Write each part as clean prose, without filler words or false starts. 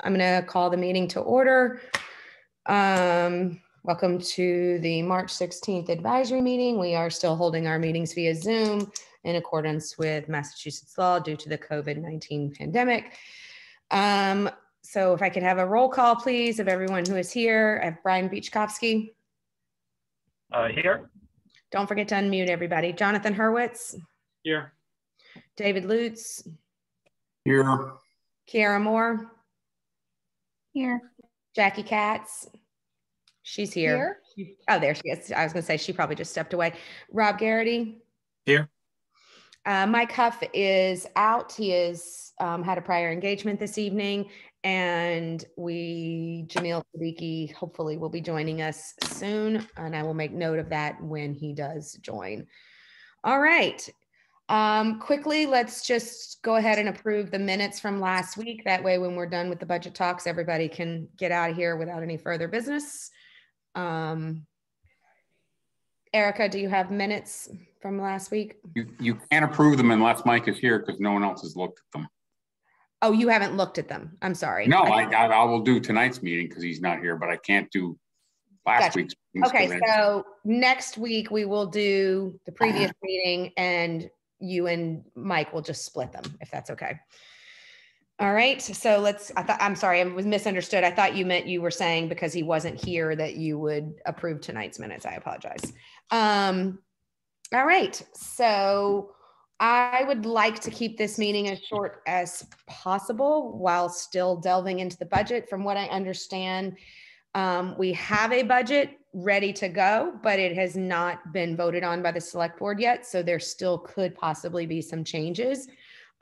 I'm going to call the meeting to order. Welcome to the March 16th advisory meeting. We are still holding our meetings via Zoom in accordance with Massachusetts law due to the COVID-19 pandemic. So if I could have a roll call, please, of everyone who is here. I have Brian Beachkovsky. Here. Don't forget to unmute everybody. Jonathan Hurwitz. Here. David Lutz. Here. Kiara Moore. Here. Jackie Katz. She's here. Oh, there she is. I was going to say she probably just stepped away. Rob Garrity. Here. Mike Huff is out. He is had a prior engagement this evening, and Jamil Siddiqui hopefully will be joining us soon, and I will make note of that when he does join. All right. Quickly, let's just go ahead and approve the minutes from last week. That way, when we're done with the budget talks, everybody can get out of here without any further business. Erica, do you have minutes from last week? You can't approve them unless Mike is here because no one else has looked at them. Oh, you haven't looked at them. I'm sorry. No, I will do tonight's meeting because he's not here, but I can't do last week's. Okay, so next week we will do the previous meeting and you and Mike will just split them if that's okay. All right, so I'm sorry, I was misunderstood. I thought you meant you were saying because he wasn't here that you would approve tonight's minutes. I apologize. All right, so I would like to keep this meeting as short as possible while still delving into the budget. From what I understand, we have a budget ready to go, but it has not been voted on by the select board yet. So there still could possibly be some changes.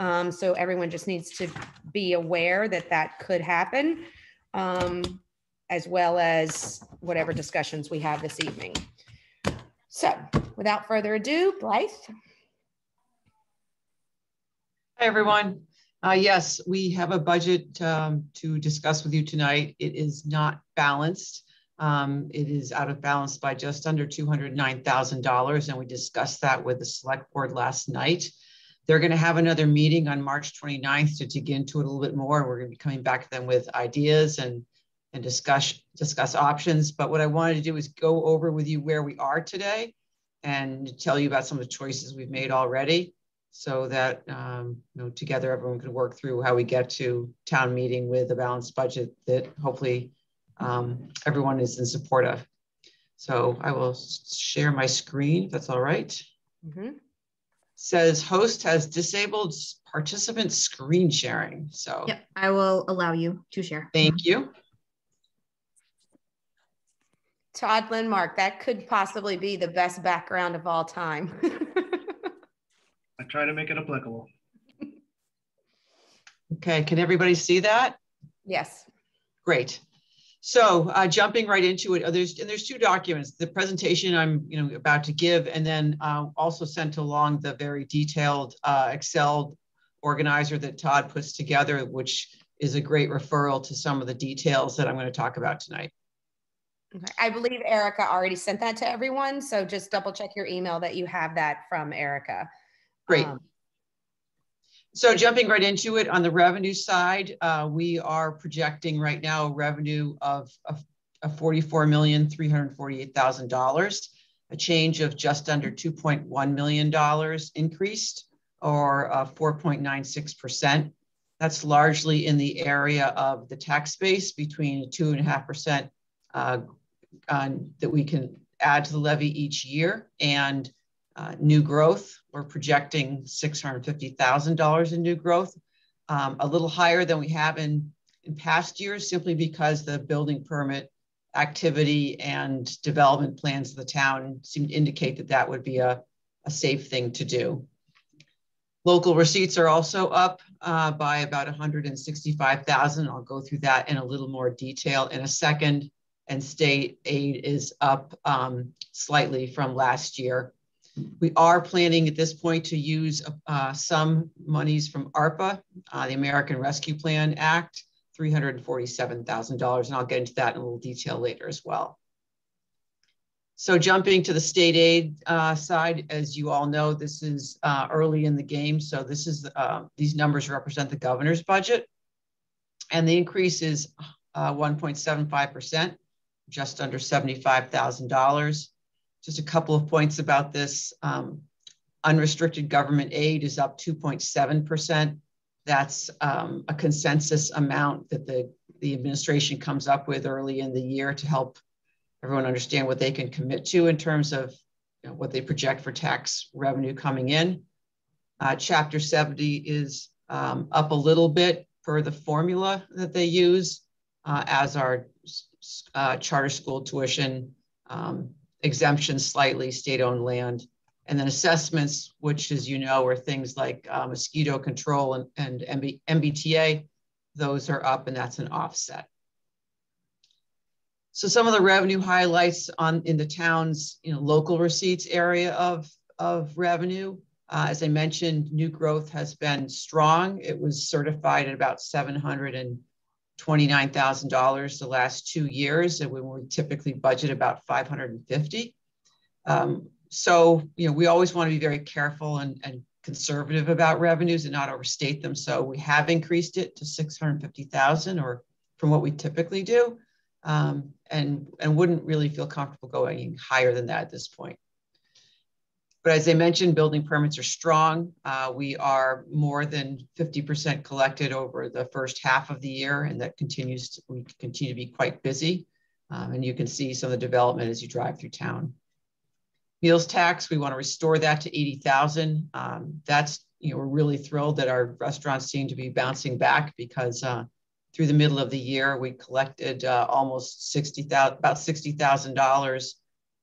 So everyone just needs to be aware that that could happen, as well as whatever discussions we have this evening. So without further ado, Blythe. Hi, everyone. Yes, we have a budget to discuss with you tonight. It is not balanced. It is out of balance by just under $209,000, and we discussed that with the select board last night. They're going to have another meeting on March 29th to dig into it a little bit more. We're going to be coming back to them with ideas and discuss options. But what I wanted to do is go over with you where we are today and tell you about some of the choices we've made already, so that together everyone can work through how we get to town meeting with a balanced budget that hopefully everyone is in support of. So I will share my screen if that's all right. Mm-hmm. Says host has disabled participant screen sharing. So yep, I will allow you to share. Thank you. Todd Lindmark, that could possibly be the best background of all time. I try to make it applicable. Okay, can everybody see that? Yes. Great. So jumping right into it, there's two documents: the presentation I'm about to give, and then also sent along the very detailed Excel organizer that Todd puts together, which is a great referral to some of the details that I'm going to talk about tonight. Okay. I believe Erica already sent that to everyone, so just double check your email that you have that from Erica. Great. So jumping right into it, on the revenue side, we are projecting right now a revenue of $44,348,000, a change of just under $2.1 million increased, or 4.96%. That's largely in the area of the tax base, between 2.5% that we can add to the levy each year, and new growth. We're projecting $650,000 in new growth, a little higher than we have in past years, simply because the building permit activity and development plans of the town seem to indicate that that would be a safe thing to do. Local receipts are also up by about $165,000. I'll go through that in a little more detail in a second. And state aid is up slightly from last year. We are planning at this point to use some monies from ARPA, the American Rescue Plan Act, $347,000, and I'll get into that in a little detail later as well. So jumping to the state aid side, as you all know, this is early in the game. So this is these numbers represent the governor's budget. And the increase is 1.75%, just under $75,000. Just a couple of points about this. Unrestricted government aid is up 2.7%. That's a consensus amount that the administration comes up with early in the year to help everyone understand what they can commit to in terms of what they project for tax revenue coming in. Chapter 70 is up a little bit per the formula that they use, as our charter school tuition, exemptions slightly, state-owned land, and then assessments, which, as you know, are things like mosquito control and MBTA. Those are up, and that's an offset. So some of the revenue highlights in the town's local receipts area of revenue. As I mentioned, new growth has been strong. It was certified at about $729,000 the last 2 years, and we typically budget about $550,000. So we always want to be very careful and conservative about revenues and not overstate them. So we have increased it to $650,000, or from what we typically do, and wouldn't really feel comfortable going higher than that at this point. But as I mentioned, building permits are strong. We are more than 50% collected over the first half of the year, and that we continue to be quite busy. And you can see some of the development as you drive through town. Meals tax, we want to restore that to $80,000. That's, we're really thrilled that our restaurants seem to be bouncing back, because through the middle of the year, we collected almost about $60,000.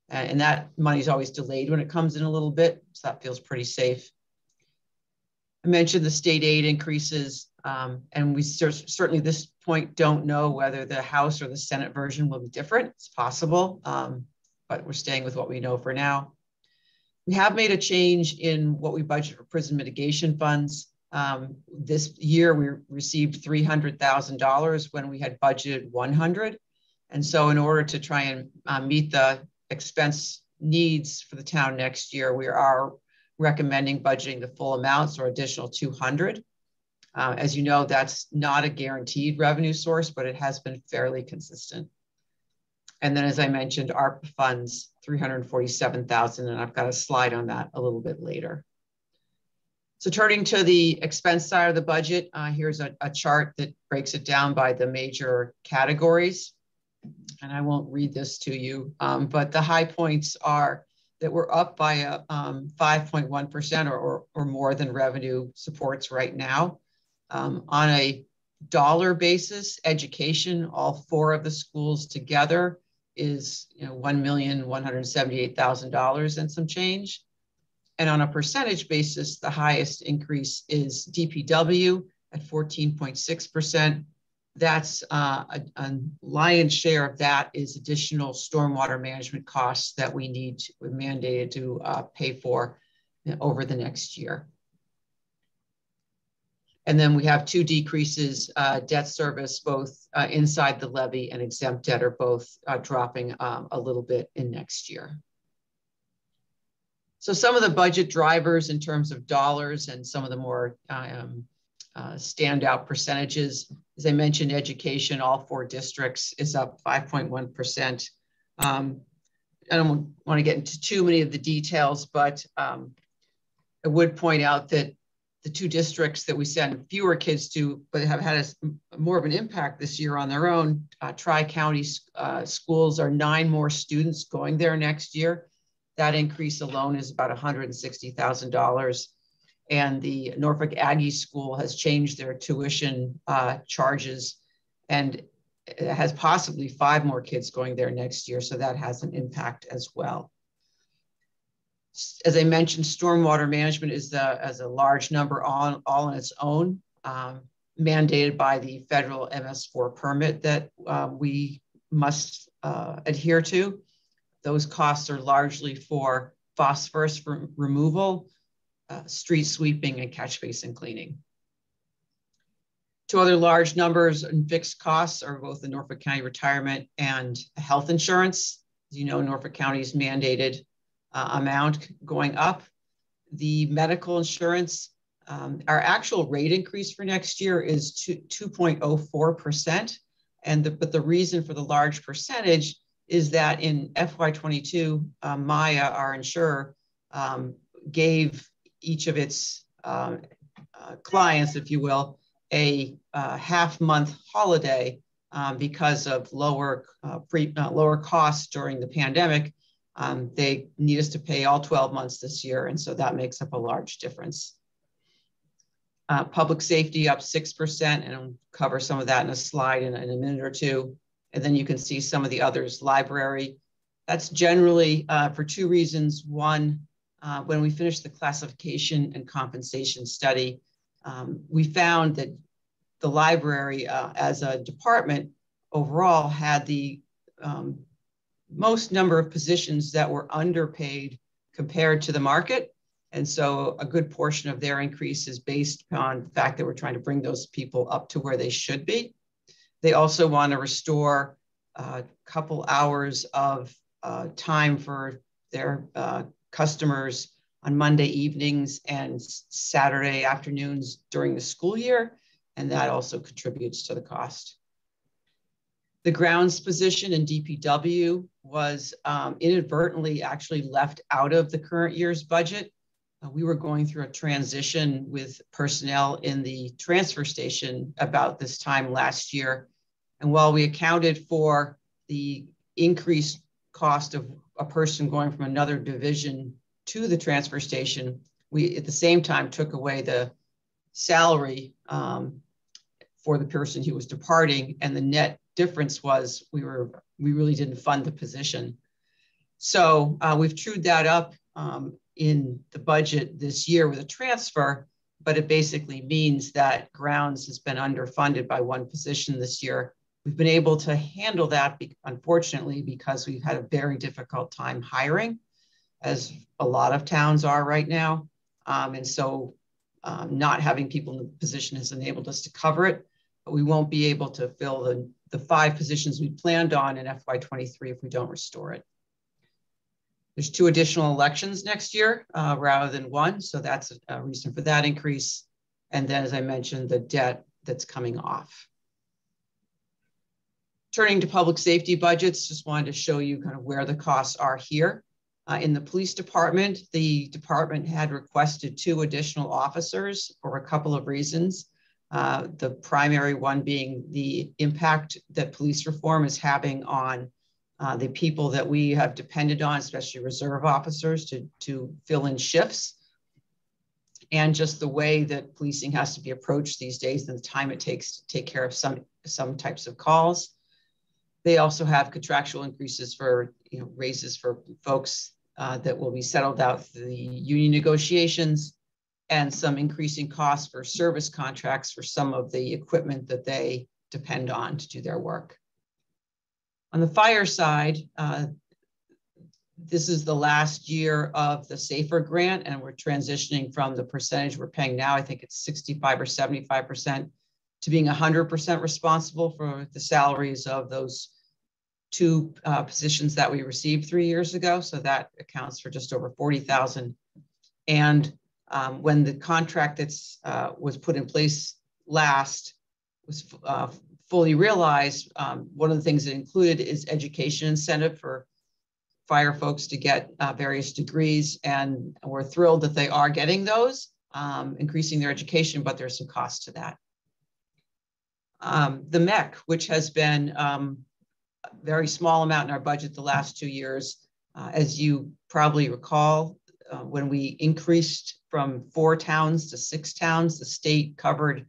And that money is always delayed when it comes in a little bit. So that feels pretty safe. I mentioned the state aid increases, and we certainly at this point don't know whether the House or the Senate version will be different. It's possible, but we're staying with what we know for now. We have made a change in what we budget for prison mitigation funds. This year we received $300,000 when we had budgeted $100,000. And so in order to try and meet the expense needs for the town next year, we are recommending budgeting the full amounts, or additional $200,000. As you know, that's not a guaranteed revenue source, but it has been fairly consistent. And then, as I mentioned, Arco Funds, $347,000, and I've got a slide on that a little bit later. So turning to the expense side of the budget, here's a chart that breaks it down by the major categories. And I won't read this to you, but the high points are that we're up by 5.1% or more than revenue supports right now. On a dollar basis, education, all 4 of the schools together, is $1,178,000 and some change. And on a percentage basis, the highest increase is DPW at 14.6%. That's a lion's share of that is additional stormwater management costs that we're mandated to pay for over the next year. And then we have 2 decreases, debt service, both inside the levy and exempt debt are both dropping a little bit in next year. So some of the budget drivers in terms of dollars and some of the more standout percentages, as I mentioned, education, all 4 districts is up 5.1%. I don't want to get into too many of the details, but I would point out that the 2 districts that we send fewer kids to, but have had more of an impact this year on their own, Tri-County schools are 9 more students going there next year. That increase alone is about $160,000. And the Norfolk Aggie School has changed their tuition charges, and it has possibly 5 more kids going there next year. So that has an impact as well. As I mentioned, stormwater management is as a large number all on its own, mandated by the federal MS4 permit that we must adhere to. Those costs are largely for phosphorus removal, street sweeping, and catch basin cleaning. 2 other large numbers and fixed costs are both the Norfolk County retirement and health insurance. As you know, Norfolk County's mandated amount going up. The medical insurance Our actual rate increase for next year is 2.04%. But the reason for the large percentage is that in FY22, Maya, our insurer, gave each of its clients, if you will, a half-month holiday because of lower costs during the pandemic. They need us to pay all 12 months this year, and so that makes up a large difference. Public safety up 6%, and I'll cover some of that in a slide in a minute or two. And then you can see some of the others. Library, that's generally for two reasons. One, when we finished the classification and compensation study, we found that the library as a department overall had the most number of positions that were underpaid compared to the market. And so a good portion of their increase is based on the fact that we're trying to bring those people up to where they should be. They also want to restore a couple hours of time for their customers on Monday evenings and Saturday afternoons during the school year. And that also contributes to the cost. The grounds position in DPW was inadvertently actually left out of the current year's budget. We were going through a transition with personnel in the transfer station about this time last year. And while we accounted for the increased cost of a person going from another division to the transfer station, we at the same time took away the salary for the person who was departing, and the net difference was we really didn't fund the position. So we've trued that up in the budget this year with a transfer, but it basically means that grounds has been underfunded by one position this year. We've been able to handle that, unfortunately, because we've had a very difficult time hiring, as a lot of towns are right now. And so not having people in the position has enabled us to cover it, but we won't be able to fill the 5 positions we planned on in FY23 if we don't restore it. There's 2 additional elections next year rather than 1. So that's a reason for that increase. And then, as I mentioned, the debt that's coming off. Turning to public safety budgets, just wanted to show you kind of where the costs are here. In the police department, the department had requested 2 additional officers for a couple of reasons. The primary one being the impact that police reform is having on the people that we have depended on, especially reserve officers, to fill in shifts, and just the way that policing has to be approached these days and the time it takes to take care of some types of calls. They also have contractual increases for, raises for folks that will be settled out through the union negotiations, and some increasing costs for service contracts for some of the equipment that they depend on to do their work. On the fire side, this is the last year of the SAFER grant, and we're transitioning from the percentage we're paying now, I think it's 65 or 75%, to being 100% responsible for the salaries of those 2 positions that we received 3 years ago. So that accounts for just over $40,000. And when the contract that's was put in place last was fully realized, one of the things it included is education incentive for fire folks to get various degrees, and we're thrilled that they are getting those, increasing their education, but there's some cost to that. The MEC, which has been a very small amount in our budget the last 2 years, as you probably recall, when we increased from 4 towns to 6 towns, the state covered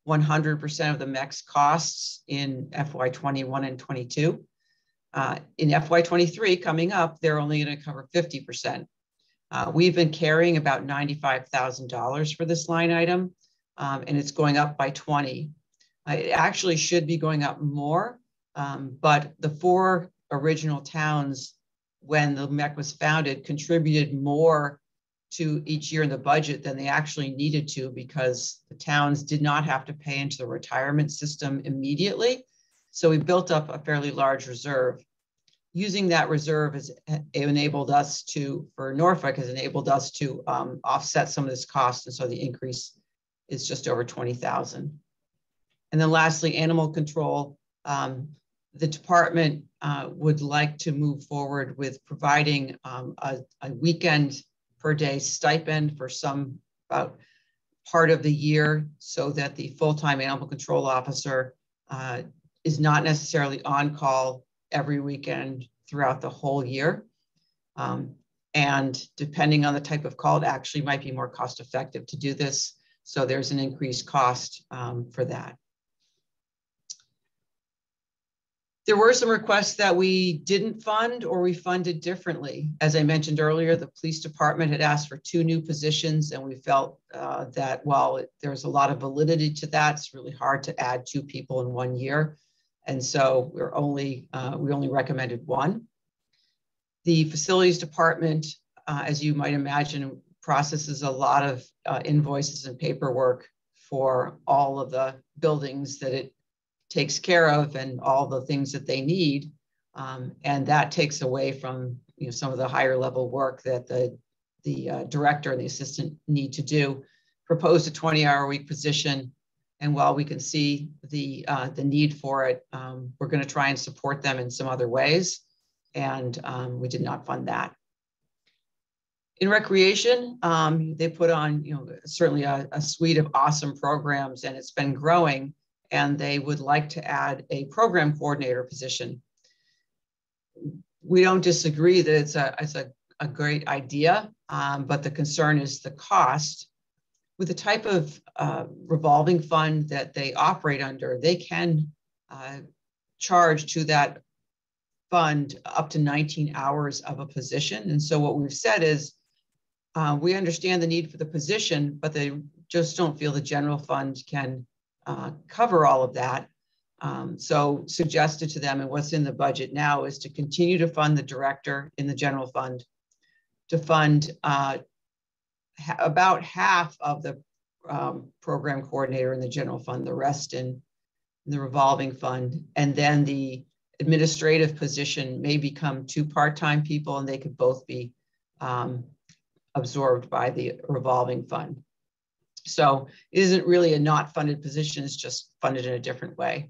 100% of the MEC's costs in FY21 and 22. In FY23 coming up, they're only going to cover 50%. We've been carrying about $95,000 for this line item, and it's going up by 20. It actually should be going up more, but the 4 original towns, when the MEC was founded, contributed more to each year in the budget than they actually needed to, because the towns did not have to pay into the retirement system immediately. So we built up a fairly large reserve. Using that reserve has enabled us to, for Norfolk, has enabled us to offset some of this cost. And so the increase is just over 20,000. And then lastly, animal control. The department would like to move forward with providing a weekend per day stipend for some about part of the year, so that the full-time animal control officer is not necessarily on call every weekend throughout the whole year. And depending on the type of call, it actually might be more cost effective to do this. So there's an increased cost for that. There were some requests that we didn't fund or we funded differently. As I mentioned earlier, the police department had asked for 2 new positions, and we felt that while there's a lot of validity to that, it's really hard to add 2 people in 1 year. And so we only recommended 1. The facilities department, as you might imagine, processes a lot of invoices and paperwork for all of the buildings that it takes care of and all the things that they need. And that takes away from some of the higher level work that the director and the assistant need to do. Proposed a 20-hour-a-week position. And while we can see the need for it, we're going to try and support them in some other ways. And we did not fund that. In recreation, they put on certainly a suite of awesome programs, and it's been growing. And they would like to add a program coordinator position. We don't disagree that it's a great idea, but the concern is the cost. With the type of revolving fund that they operate under, they can charge to that fund up to 19 hours of a position. And so what we've said is, we understand the need for the position, but they just don't feel the general fund can cover all of that. So suggested to them, and what's in the budget now, is to continue to fund the director in the general fund, to fund about half of the program coordinator in the general fund, the rest in the revolving fund. And then the administrative position may become 2 part-time people, and they could both be absorbed by the revolving fund. So it isn't really a not funded position, it's just funded in a different way.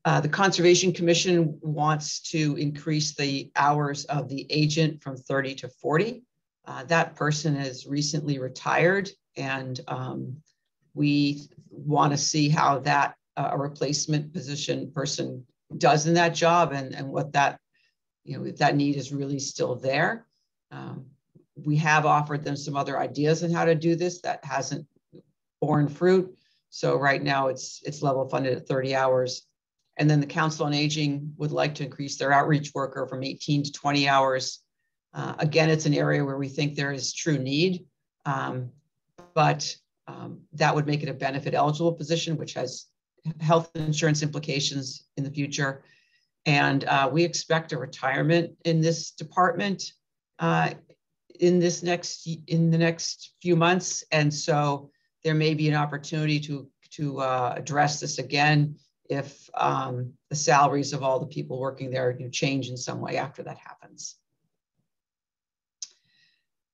The Conservation Commission wants to increase the hours of the agent from 30 to 40. That person has recently retired, and we want to see how that a replacement person does in that job, and what that, if that need is really still there. We have offered them some other ideas on how to do this that hasn't borne fruit. So right now it's level funded at 30 hours. And then the Council on Aging would like to increase their outreach worker from 18 to 20 hours. Again, it's an area where we think there is true need, but that would make it a benefit eligible position, which has health insurance implications in the future. And we expect a retirement in this department in the next few months, and so there may be an opportunity to address this again if the salaries of all the people working there change in some way after that happens.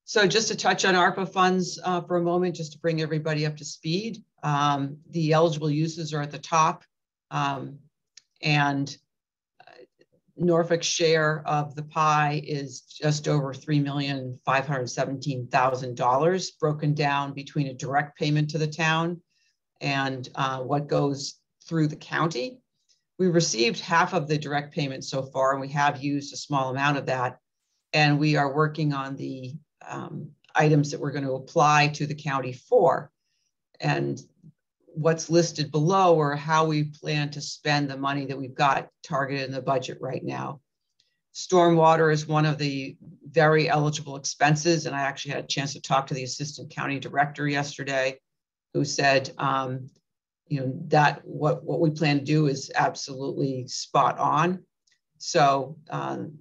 So just to touch on ARPA funds for a moment, just to bring everybody up to speed. The eligible uses are at the top, and Norfolk's share of the pie is just over $3,517,000, broken down between a direct payment to the town and what goes through the county. We received half of the direct payment so far, and we have used a small amount of that. And we are working on the items that we're going to apply to the county for. And what's listed below are how we plan to spend the money that we've got targeted in the budget right now. Stormwater is one of the very eligible expenses. And I actually had a chance to talk to the assistant county director yesterday, who said, that what we plan to do is absolutely spot on. So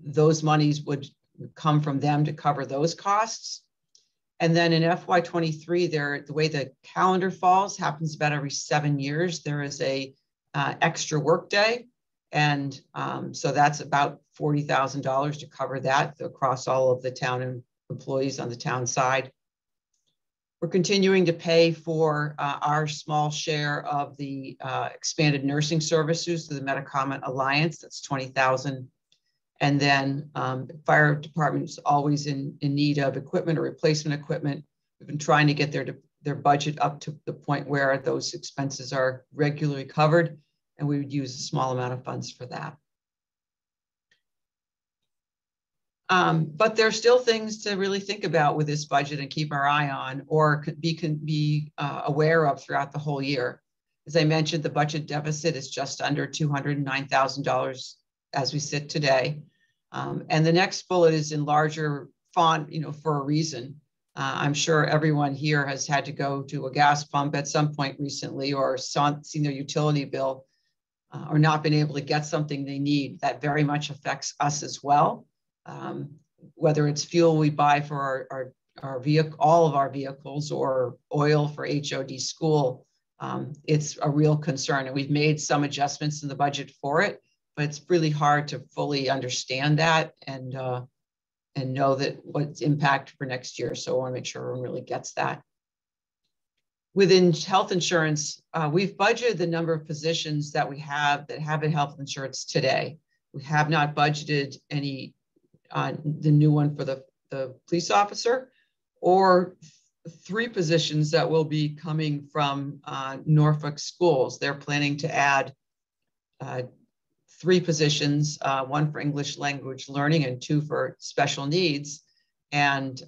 those monies would come from them to cover those costs. And then in FY23, the way the calendar falls happens about every 7 years. There is a extra work day. And so that's about $40,000 to cover that across all of the town employees on the town side. We're continuing to pay for our small share of the expanded nursing services through the Medicament Alliance. That's $20,000. And then fire department is always in need of equipment or replacement equipment. We've been trying to get their budget up to the point where those expenses are regularly covered, and we would use a small amount of funds for that. But there's still things to really think about with this budget and keep our eye on, or be aware of throughout the whole year. As I mentioned, the budget deficit is just under $209,000 as we sit today. And the next bullet is in larger font, for a reason. I'm sure everyone here has had to go to a gas pump at some point recently, or seen their utility bill, or not been able to get something they need. That very much affects us as well. Whether it's fuel we buy for our vehicle, all of our vehicles, or oil for HOD school, it's a real concern. And we've made some adjustments in the budget for it, but it's really hard to fully understand that and know that what's impact for next year. So I want to make sure everyone really gets that. Within health insurance, we've budgeted the number of positions that we have that have in health insurance today. We have not budgeted any the new one for the police officer, or 3 positions that will be coming from Norfolk schools. They're planning to add 3 positions, 1 for English language learning and 2 for special needs, and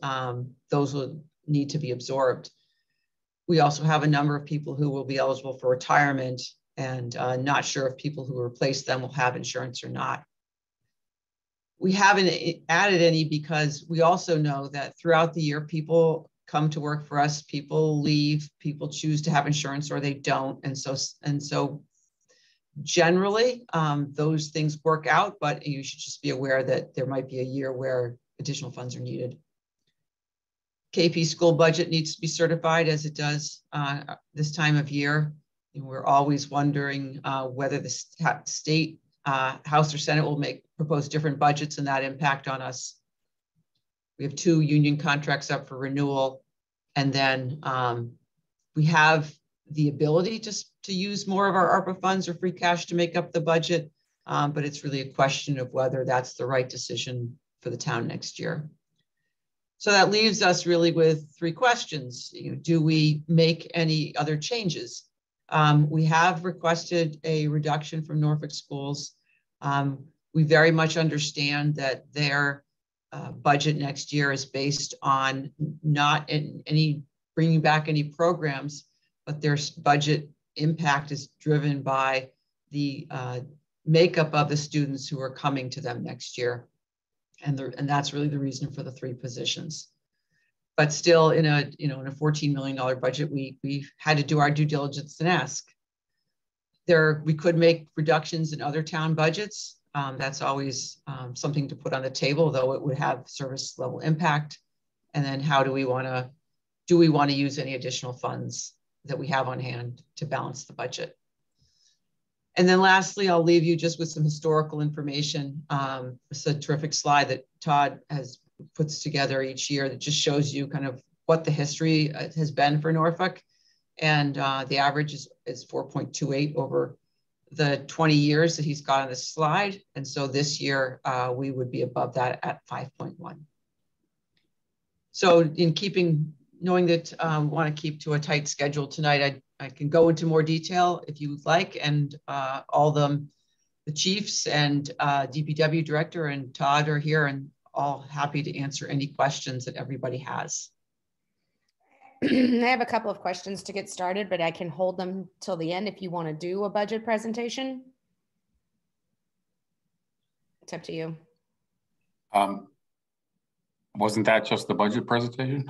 those will need to be absorbed. We also have a number of people who will be eligible for retirement, and not sure if people who replace them will have insurance or not. We haven't added any because we also know that throughout the year, people come to work for us, people leave, people choose to have insurance or they don't. And so generally, those things work out, but you should just be aware that there might be a year where additional funds are needed. KP school budget needs to be certified, as it does this time of year. And we're always wondering whether the state House or Senate will propose different budgets and that impact on us. We have 2 union contracts up for renewal. And then we have the ability to use more of our ARPA funds or free cash to make up the budget. But it's really a question of whether that's the right decision for the town next year. So that leaves us really with 3 questions. Do we make any other changes? We have requested a reduction from Norfolk schools. We very much understand that their budget next year is based on not bringing back any programs, but their budget impact is driven by the makeup of the students who are coming to them next year. And that's really the reason for the 3 positions. But still, in a $14 million budget, we had to do our due diligence and ask. We could make reductions in other town budgets. That's always something to put on the table, though it would have service level impact. And then do we want to use any additional funds that we have on hand to balance the budget? And then lastly, I'll leave you just with some historical information. It's a terrific slide that Todd puts together each year that just shows you kind of what the history has been for Norfolk. And the average is 4.28 over the 20 years that he's got on this slide. And so this year, we would be above that at 5.1. So knowing that I want to keep to a tight schedule tonight, I can go into more detail if you would like. And all the chiefs and DPW director and Todd are here and all happy to answer any questions that everybody has. I have a couple of questions to get started, but I can hold them till the end if you want to do a budget presentation. It's up to you. Wasn't that just the budget presentation?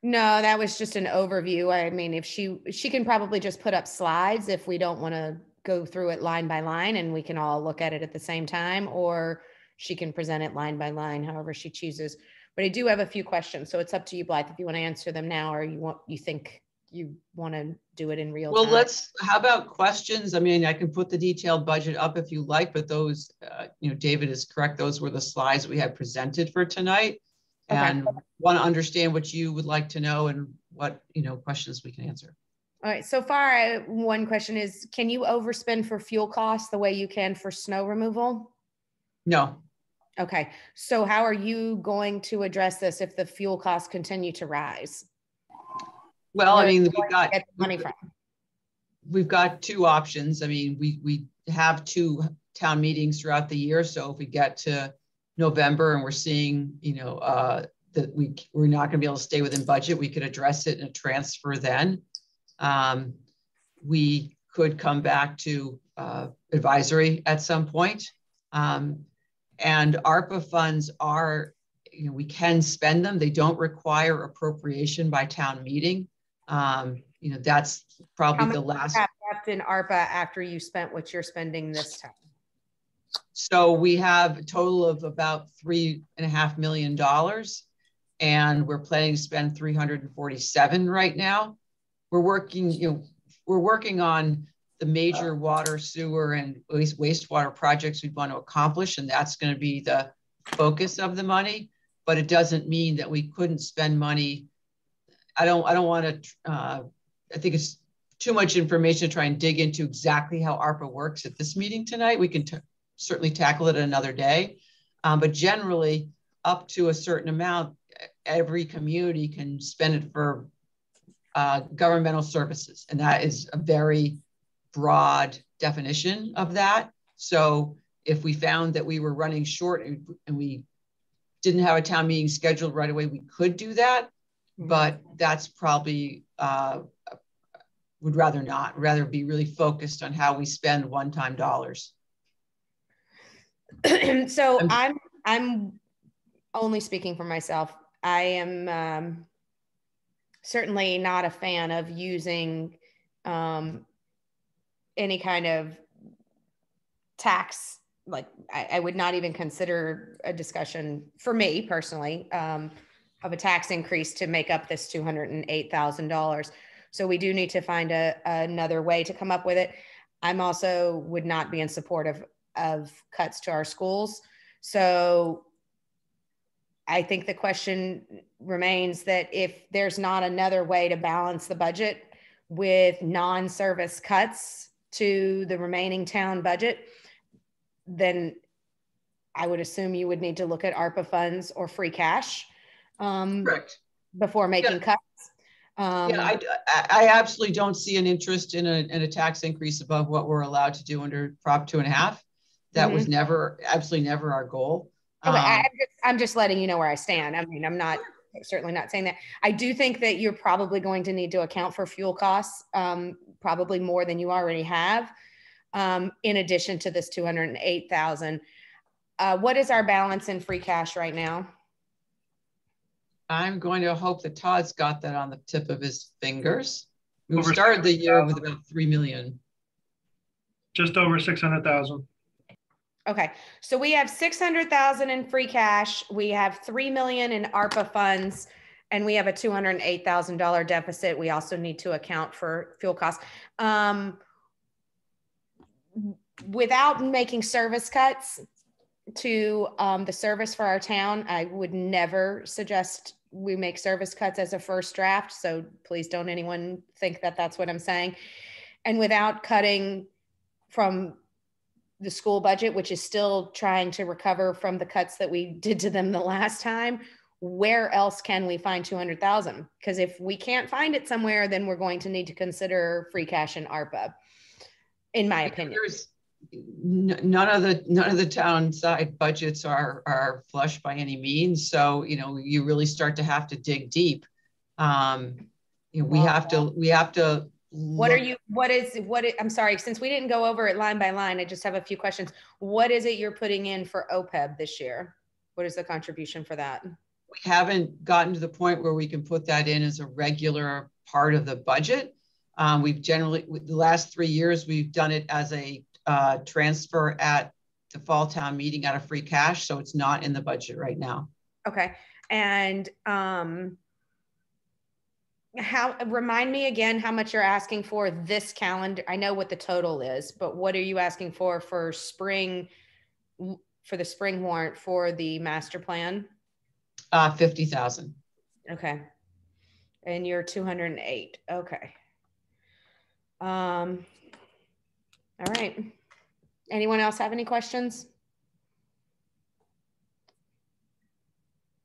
No, that was just an overview. I mean, if she can probably just put up slides if we don't want to go through it line by line and we can all look at it at the same time, or she can present it line by line, however she chooses. But I do have a few questions, so it's up to you, Blythe, if you want to answer them now, or you think you want to do it in real time. Well, how about questions? I mean, I can put the detailed budget up if you like, but those, David is correct. Those were the slides we had presented for tonight. Okay. And want to understand what you would like to know and what questions we can answer. All right, so far, one question is, can you overspend for fuel costs the way you can for snow removal? No. Okay, so how are you going to address this if the fuel costs continue to rise? Well, Where I mean, we've got two options. I mean, we have two town meetings throughout the year. So if we get to November and we're seeing, that we're not going to be able to stay within budget, we could address it in a transfer then. We could come back to advisory at some point. And ARPA funds are, we can spend them. They don't require appropriation by town meeting. That's probably the last. Left in ARPA after you spent what you're spending this time? So we have a total of about $3.5 million, and we're planning to spend 347 right now. We're working on the major water, sewer, and wastewater projects we want to accomplish, and that's going to be the focus of the money. But it doesn't mean that we couldn't spend money. I don't want to. I think it's too much information to try and dig into exactly how ARPA works at this meeting tonight. We can certainly tackle it another day, but generally, up to a certain amount, every community can spend it for governmental services, and that is a very broad definition of that. So if we found that we were running short and we didn't have a town meeting scheduled right away, we could do that, but that's probably would rather be really focused on how we spend one-time dollars. So I'm only speaking for myself. I am certainly not a fan of using any kind of tax. Like I would not even consider a discussion for me personally of a tax increase to make up this $208,000. So we do need to find another way to come up with it. I'm also would not be in support of cuts to our schools. So I think the question remains that if there's not another way to balance the budget with non-service cuts to the remaining town budget, then I would assume you would need to look at ARPA funds or free cash before making cuts. I absolutely don't see an interest in a tax increase above what we're allowed to do under Prop 2.5. That was absolutely never our goal. Okay, I'm just letting you know where I stand. I mean, I'm not certainly not saying that. I do think that you're probably going to need to account for fuel costs, probably more than you already have, in addition to this $208,000. What is our balance in free cash right now? I'm going to hope that Todd's got that on the tip of his fingers. We started the year with about 3 million. Just over 600,000. Okay, so we have 600,000 in free cash. We have 3 million in ARPA funds, and we have a $208,000 deficit. We also need to account for fuel costs. Without making service cuts to the service for our town, I would never suggest we make service cuts as a first draft. So please don't anyone think that that's what I'm saying. And without cutting from the school budget, which is still trying to recover from the cuts that we did to them the last time, where else can we find 200,000? Because if we can't find it somewhere, then we're going to need to consider free cash and ARPA, in my opinion. None of the town side budgets are flush by any means. So, you really start to have to dig deep. We have to I'm sorry, since we didn't go over it line by line, I just have a few questions. What is it you're putting in for OPEB this year? What is the contribution for that? We haven't gotten to the point where we can put that in as a regular part of the budget. We've generally, the last 3 years, we've done it as a transfer at the fall town meeting out of free cash. So it's not in the budget right now. Okay. And remind me again how much you're asking for this calendar. I know what the total is, but what are you asking for spring, for the spring warrant for the master plan? 50,000. Okay. And you're 208. Okay. All right. Anyone else have any questions?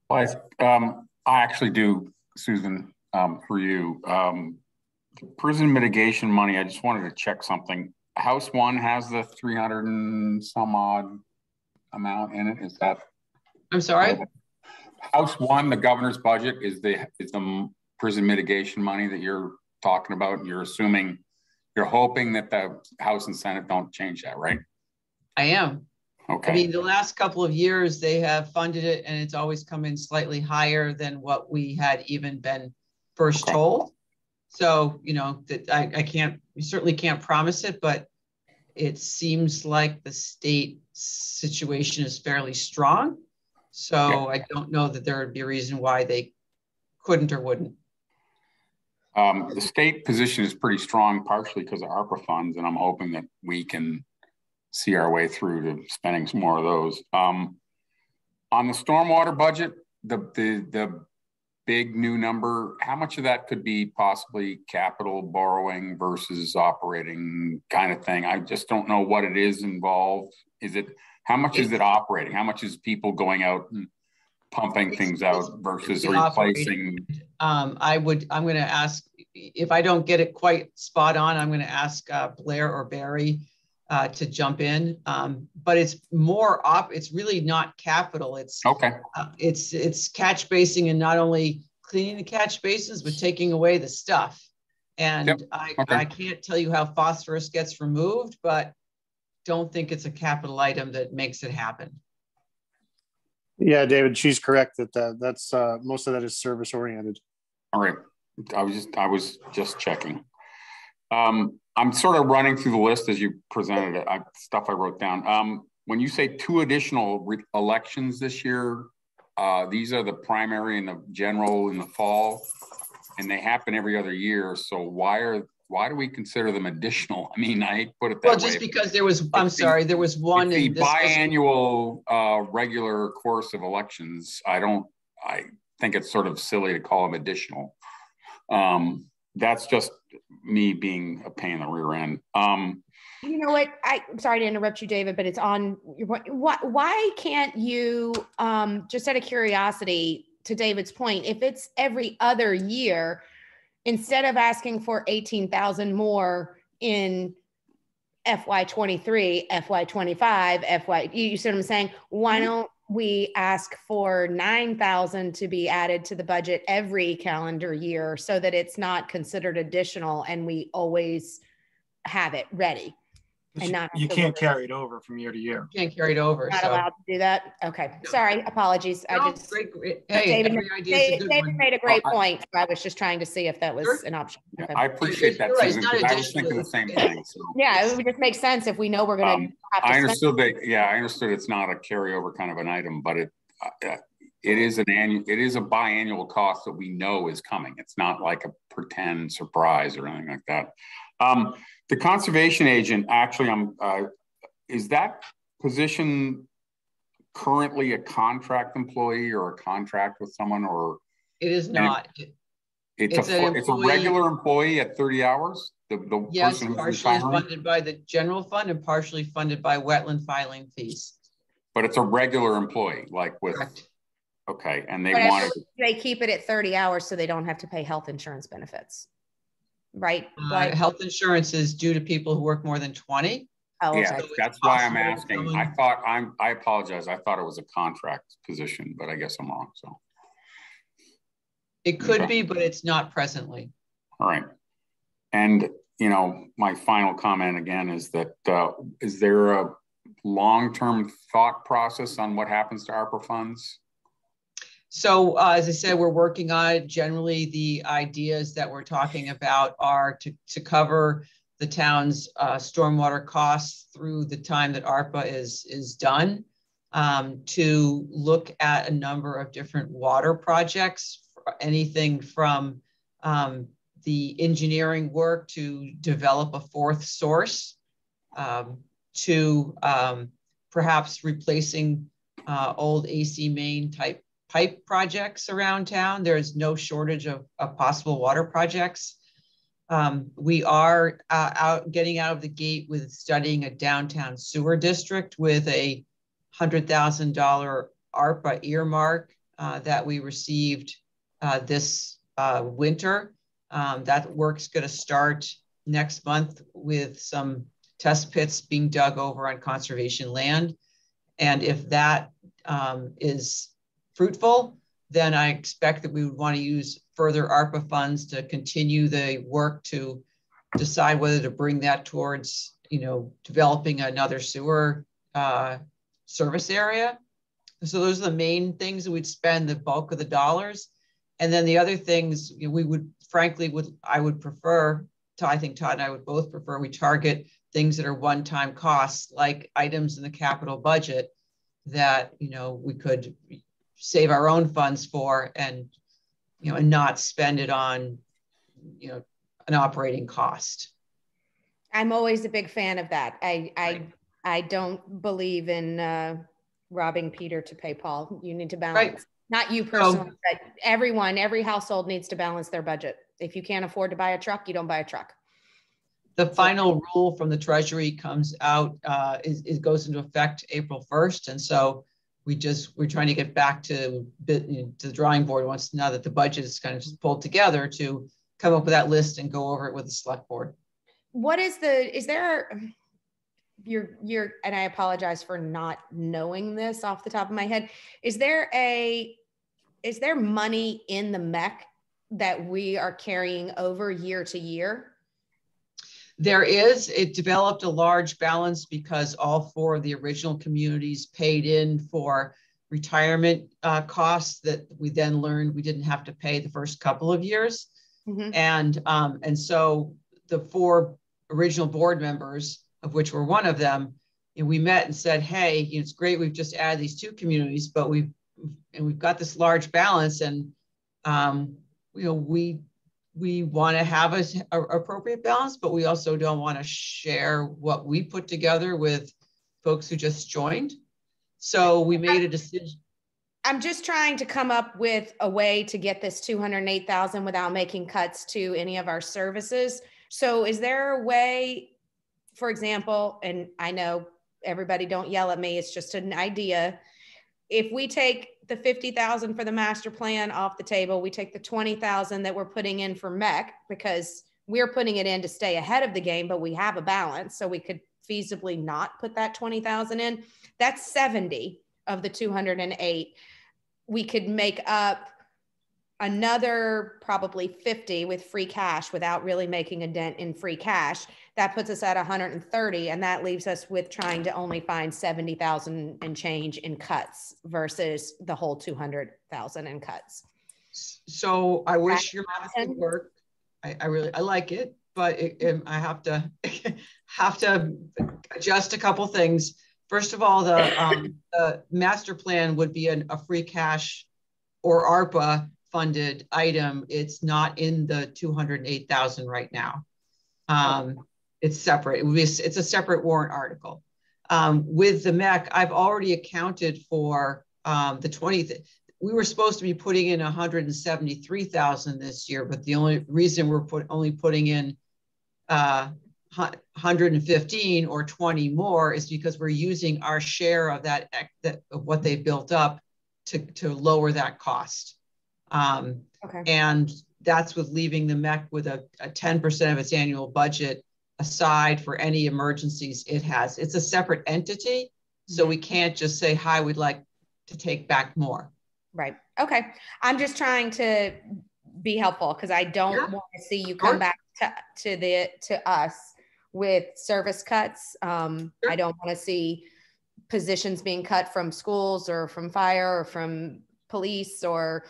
Well, I actually do, Susan, for you. Prison mitigation money, I just wanted to check something. House one has the 300 and some odd amount in it. Is that? I'm sorry? House one, the governor's budget is the prison mitigation money that you're talking about. You're assuming, you're hoping that the House and Senate don't change that, right? I am. Okay. I mean, the last couple of years they have funded it and it's always come in slightly higher than what we had even been first told. So, you know, that I can't, we certainly can't promise it, but it seems like the state situation is fairly strong. So I don't know that there would be a reason why they couldn't or wouldn't. The state position is pretty strong, partially because of ARPA funds, and I'm hoping that we can see our way through to spending some more of those. On the stormwater budget, the big new number, how much of that could be possibly capital borrowing versus operating kind of thing? I just don't know what it is involved. Is it, how much is it operating? How much is people going out and pumping things out versus replacing? I'm going to ask, if I don't get it quite spot on, I'm going to ask Blair or Barry to jump in. But it's more it's really not capital. It's okay. It's catch basing, and not only cleaning the catch basins, but taking away the stuff. And I can't tell you how phosphorus gets removed, but don't think it's a capital item that makes it happen. Yeah, David, she's correct that that's most of that is service oriented. All right, I was just checking. I'm sort of running through the list as you presented it. Stuff I wrote down. When you say 2 additional elections this year, these are the primary and the general in the fall, and they happen every other year. So why do we consider them additional? I mean, I put it that way. Well, just because there was, there was one in the biannual regular course of elections. I think it's sort of silly to call them additional. That's just me being a pain in the rear end. You know what? I'm sorry to interrupt you, David, but it's on. Why can't you, just out of curiosity, to David's point, if it's every other year, instead of asking for 18,000 more in FY23, FY25, you see what I'm saying? Why don't we ask for 9,000 to be added to the budget every calendar year so that it's not considered additional and we always have it ready? And not you can't carry it over from year to year. You can't carry it over. Not allowed to do that. Okay, sorry, apologies. No, great. Hey, David made a great point. I was just trying to see if that was an option. Yeah, okay. I appreciate that, Susan, because I was thinking the same thing. So. Yeah, it would just make sense if we know we're going to have to. I understood that. Yeah, I understood it's not a carryover kind of an item, but it is a biannual cost that we know is coming. It's not like a pretend surprise or anything like that. The conservation agent, actually, is that position currently a contract employee or a contract with someone, or? It is not. It's a regular employee at 30 hours? Yes, partially funded by the general fund and partially funded by wetland filing fees. But it's a regular employee, like with, correct. Okay, and they keep it at 30 hours so they don't have to pay health insurance benefits. Right. Health insurance is due to people who work more than 20. Oh, okay. Yeah, that's why I'm asking. I apologize. I thought it was a contract position, but I guess I'm wrong. So it could be, but it's not presently. All right. And, you know, my final comment again is that, is there a long-term thought process on what happens to ARPA funds? So as I said, we're working on it. Generally, the ideas that we're talking about are to cover the town's stormwater costs through the time that ARPA is done, to look at a number of different water projects, anything from the engineering work to develop a 4th source, to perhaps replacing old AC main type pipe projects around town. There's no shortage of possible water projects. We are getting out of the gate with studying a downtown sewer district with a $100,000 ARPA earmark that we received this winter. That work's going to start next month with some test pits being dug over on conservation land. And if that is fruitful, then I expect that we would want to use further ARPA funds to continue the work to decide whether to bring that towards, developing another sewer service area. So those are the main things that we'd spend the bulk of the dollars. And then the other things we would, frankly, I would prefer, I think Todd and I would both prefer, we target things that are one-time costs, like items in the capital budget that, we could save our own funds for and, and not spend it on, an operating cost. I'm always a big fan of that. I don't believe in robbing Peter to pay Paul. You need to balance. Right. Not you personally, but everyone, every household needs to balance their budget. If you can't afford to buy a truck, you don't buy a truck. The final rule from the Treasury comes out, it goes into effect April 1st. And so we're trying to get back to the drawing board now that the budget is kind of just pulled together to come up with that list and go over it with the select board. And I apologize for not knowing this off the top of my head. Is there money in the MEC that we are carrying over year to year? There is. It developed a large balance because all 4 of the original communities paid in for retirement costs that we then learned we didn't have to pay the first couple of years. Mm-hmm. And so the 4 original board members, of which were one of them, we met and said, hey, it's great. We've just added these 2 communities, but we've got this large balance, and we want to have an appropriate balance, but we also don't want to share what we put together with folks who just joined. So we made a decision. I'm just trying to come up with a way to get this 208,000 without making cuts to any of our services. So is there a way, for example, and I know everybody don't yell at me, it's just an idea. If we take the 50,000 for the master plan off the table, we take the 20,000 that we're putting in for MEC, because we're putting it in to stay ahead of the game, but we have a balance. So we could feasibly not put that 20,000 in. That's 70 of the 208. We could make up another probably 50 with free cash without really making a dent in free cash. That puts us at 130, and that leaves us with trying to only find 70,000 and change in cuts versus the whole 200,000 in cuts. So I wish your math would work. I like it, but I have to adjust a couple things. First of all, the master plan would be a free cash or ARPA funded item. It's not in the 208,000 right now. It's separate. It's a separate warrant article. With the MEC, I've already accounted for the 20. We were supposed to be putting in 173,000 this year, but the only reason we're only putting in 115 or 20 more is because we're using our share of that of what they built up to lower that cost. Okay. And that's with leaving the MEC with a 10% of its annual budget aside for any emergencies it has. It's a separate entity, so we can't just say, hi, we'd like to take back more. Right. Okay. I'm just trying to be helpful because I don't want to see you come back to us with service cuts. I don't want to see positions being cut from schools or from fire or from police or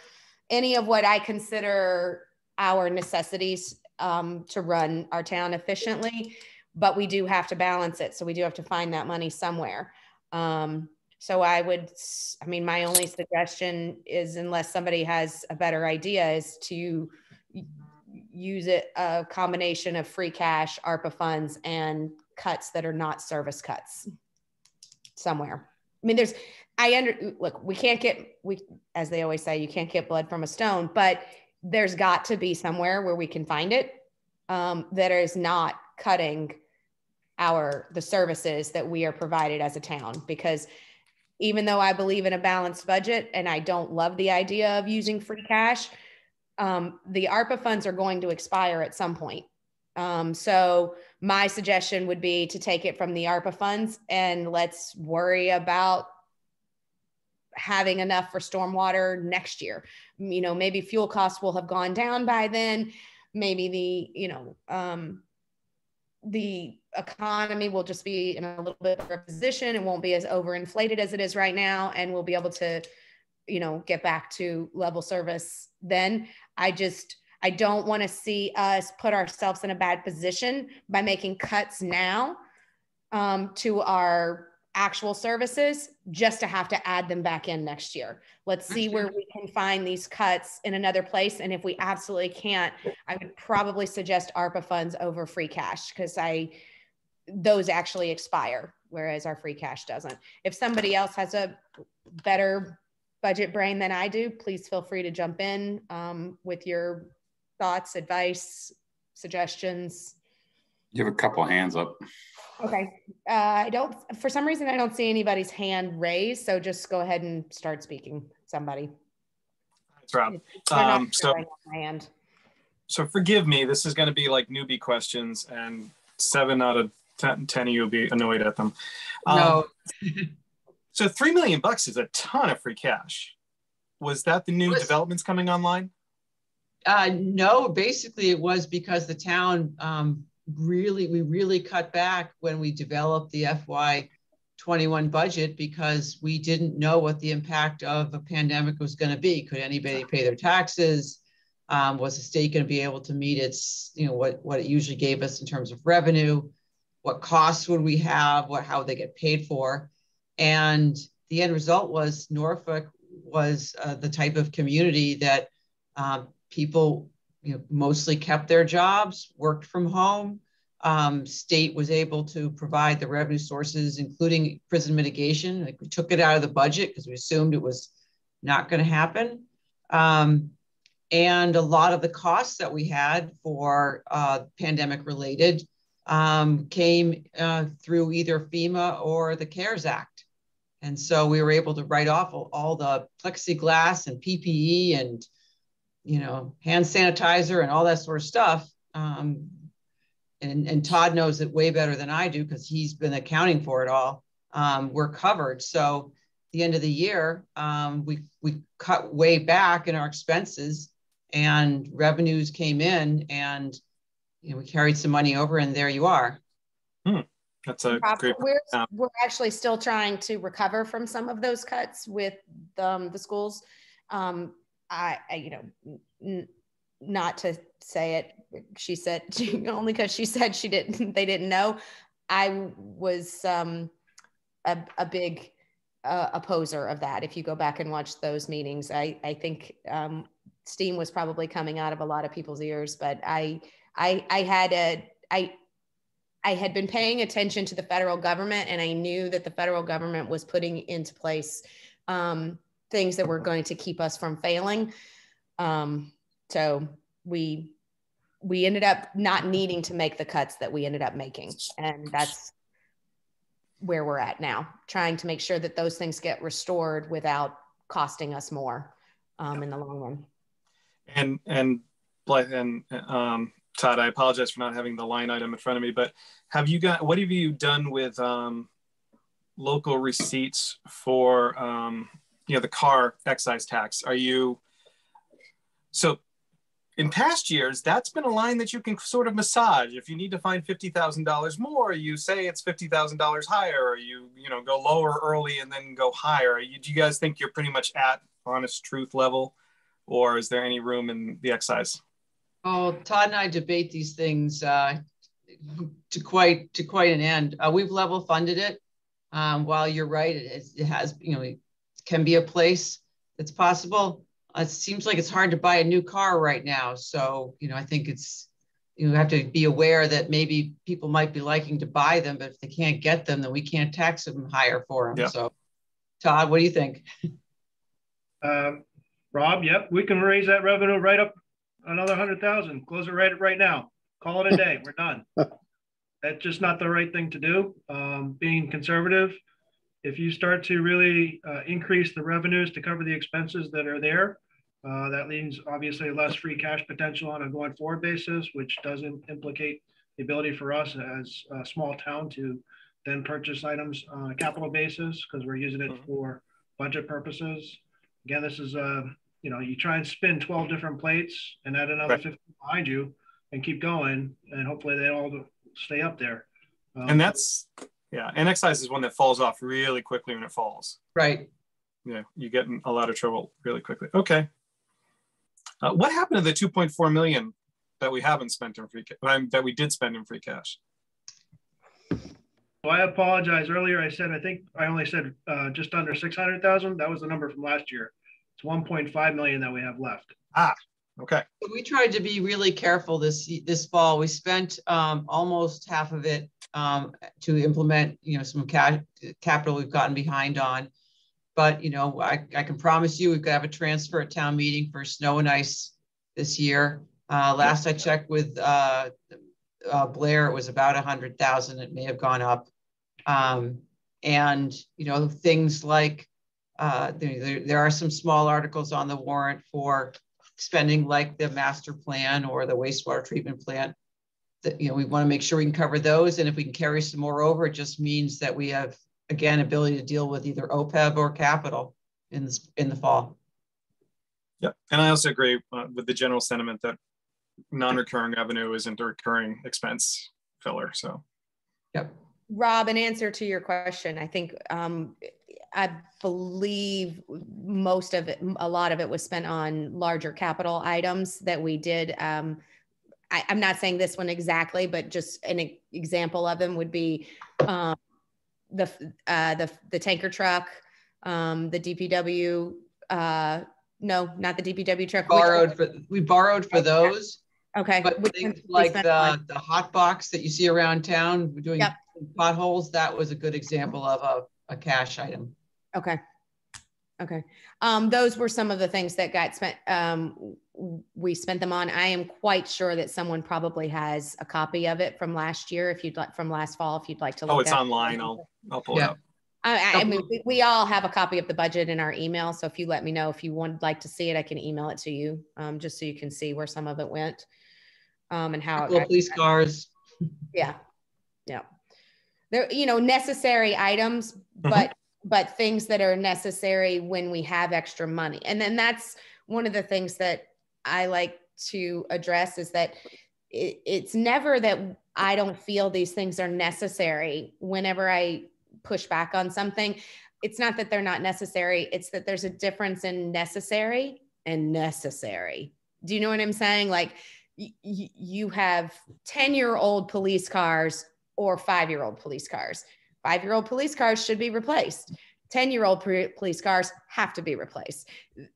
any of what I consider our necessities to run our town efficiently, but we do have to balance it. So we do have to find that money somewhere. So my only suggestion is, unless somebody has a better idea, is to use a combination of free cash, ARPA funds, and cuts that are not service cuts somewhere. I mean, look, as they always say, you can't get blood from a stone, but there's got to be somewhere where we can find it that is not cutting the services that we are provided as a town. Because even though I believe in a balanced budget and I don't love the idea of using free cash, the ARPA funds are going to expire at some point. So my suggestion would be to take it from the ARPA funds and let's worry about having enough for stormwater next year. You know, maybe fuel costs will have gone down by then. Maybe the economy will just be in a little bit better position. It won't be as overinflated as it is right now. And we'll be able to, get back to level service then. I don't want to see us put ourselves in a bad position by making cuts now to our actual services just to have to add them back in next year. Let's see where we can find these cuts in another place. And if we absolutely can't, I would probably suggest ARPA funds over free cash, because those actually expire, whereas our free cash doesn't. If somebody else has a better budget brain than I do, please feel free to jump in with your thoughts, advice, suggestions. You have a couple of hands up. Okay. For some reason, I don't see anybody's hand raised. So just go ahead and start speaking, somebody. That's Rob. So forgive me, this is going to be like newbie questions, and 7 out of 10 of you will be annoyed at them. No. So $3 million is a ton of free cash. Was that the new developments coming online? No, basically it was because the town we really cut back when we developed the FY21 budget, because we didn't know what the impact of a pandemic was going to be. Could anybody pay their taxes? Was the state going to be able to meet its, what it usually gave us in terms of revenue? What costs would we have? How would they get paid for? And the end result was Norfolk was the type of community that people mostly kept their jobs, worked from home. State was able to provide the revenue sources, including prison mitigation. Like, we took it out of the budget because we assumed it was not going to happen. And a lot of the costs that we had for pandemic related came through either FEMA or the CARES Act. And so we were able to write off all the plexiglass and PPE and hand sanitizer and all that sort of stuff. And Todd knows it way better than I do because he's been accounting for it all. We're covered. So at the end of the year, we cut way back in our expenses, and revenues came in, and we carried some money over, and there you are. That's a great. We're actually still trying to recover from some of those cuts with the schools. Not to say it, she said only because she said they didn't know. I was a big opposer of that. If you go back and watch those meetings, I think steam was probably coming out of a lot of people's ears. But I had been paying attention to the federal government, and I knew that the federal government was putting into place things that were going to keep us from failing. So we ended up not needing to make the cuts that we ended up making. And that's where we're at now, trying to make sure that those things get restored without costing us more in the long run. And Todd, I apologize for not having the line item in front of me, but what have you done with local receipts for the car excise tax? So in past years, that's been a line that you can sort of massage. If you need to find $50,000 more, you say it's $50,000 higher, or you go lower early and then go higher. Do you guys think you're pretty much at honest truth level, or is there any room in the excise? Oh, Todd and I debate these things to quite an end. We've level funded it. While you're right, it has, it can be a place that's possible. It seems like it's hard to buy a new car right now. So, I think you have to be aware that maybe people might be liking to buy them, but if they can't get them, then we can't tax them higher for them. Yeah. So Todd, what do you think? Rob, yep, we can raise that revenue right up another 100,000. Close it right now. Call it a day. We're done. That's just not the right thing to do. Being conservative, if you start to really increase the revenues to cover the expenses that are there, that means obviously less free cash potential on a going forward basis, which doesn't implicate the ability for us as a small town to then purchase items on a capital basis because we're using it for budget purposes. Again, this is you try and spin 12 different plates and add another 50 behind you and keep going, and hopefully they all stay up there. And that's, and excise is one that falls off really quickly when it falls. Right. Yeah, you get in a lot of trouble really quickly. Okay. What happened to the 2.4 million that we haven't spent in free cash, that we did spend in free cash? So I apologize. Earlier I think I only said just under 600,000. That was the number from last year. It's 1.5 million that we have left. Ah, okay. We tried to be really careful this fall. We spent almost half of it to implement, some capital we've gotten behind on. But, I can promise you we've got to have a transfer at town meeting for snow and ice this year. Last I checked with Blair, it was about 100,000. It may have gone up. And, things like there are some small articles on the warrant for spending like the master plan or the wastewater treatment plant that, we want to make sure we can cover those. And if we can carry some more over, it just means that we have, again, ability to deal with either OPEB or capital in the fall. Yep. And I also agree with the general sentiment that non-recurring revenue isn't a recurring expense filler. So, yep. Rob, in answer to your question, I think I believe most of it, a lot of it was spent on larger capital items that we did. I'm not saying this one exactly, but just an example of them would be the tanker truck, the DPW. No, not the DPW truck. We borrowed for those. Okay. But things like the hot box that you see around town doing potholes, that was a good example of a cash item. Okay. Those were some of the things that got spent. We spent them on. I am quite sure that someone probably has a copy of it from last year. If you'd like, from last fall, if you'd like to look. Oh, it's online. I'll pull it up. I mean, we all have a copy of the budget in our email. So if you let me know if you would like to see it, I can email it to you, just so you can see where some of it went, and how it got police cars. Yeah. They're, necessary items, but things that are necessary when we have extra money. And then that's one of the things that I like to address is that it's never that I don't feel these things are necessary. Whenever I push back on something, it's not that they're not necessary. It's that there's a difference in necessary and necessary. Do you know what I'm saying? Like you have 10-year-old police cars or 5-year-old police cars. 5-year-old police cars should be replaced. 10-year-old police cars have to be replaced.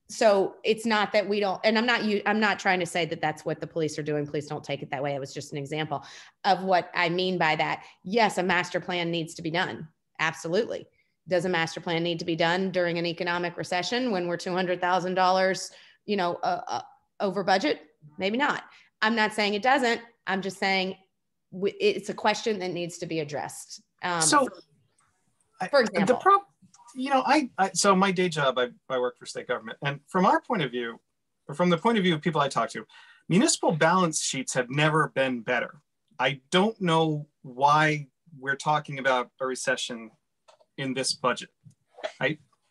So it's not that we don't, and I'm not trying to say that that's what the police are doing. Please don't take it that way. It was just an example of what I mean by that. Yes, a master plan needs to be done. Absolutely. Does a master plan need to be done during an economic recession when we're $200,000, over budget? Maybe not. I'm not saying it doesn't. I'm just saying it's a question that needs to be addressed. For example, so my day job, I work for state government, and from our point of view, or from the point of view of people I talk to, municipal balance sheets have never been better. I don't know why we're talking about a recession in this budget.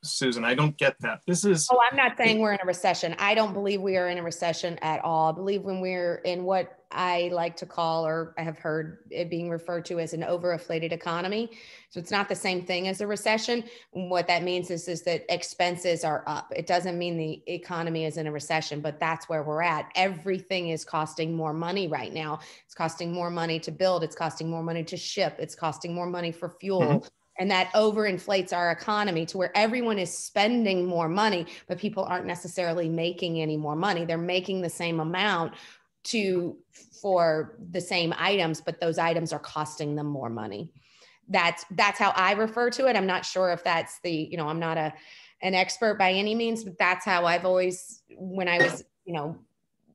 Susan, I don't get that. I'm not saying we're in a recession. I don't believe we are in a recession at all. I believe when we're in what I like to call, or I have heard it being referred to as an overinflated economy. So it's not the same thing as a recession. What that means is that expenses are up. It doesn't mean the economy is in a recession, but that's where we're at. Everything is costing more money right now. It's costing more money to build. It's costing more money to ship. It's costing more money for fuel. Mm-hmm. And that overinflates our economy to where everyone is spending more money, but people aren't necessarily making any more money. They're making the same amount for the same items, but those items are costing them more money. that's how I refer to it. I'm not sure if that's the, I'm not an expert by any means, but that's how I've always, when I was,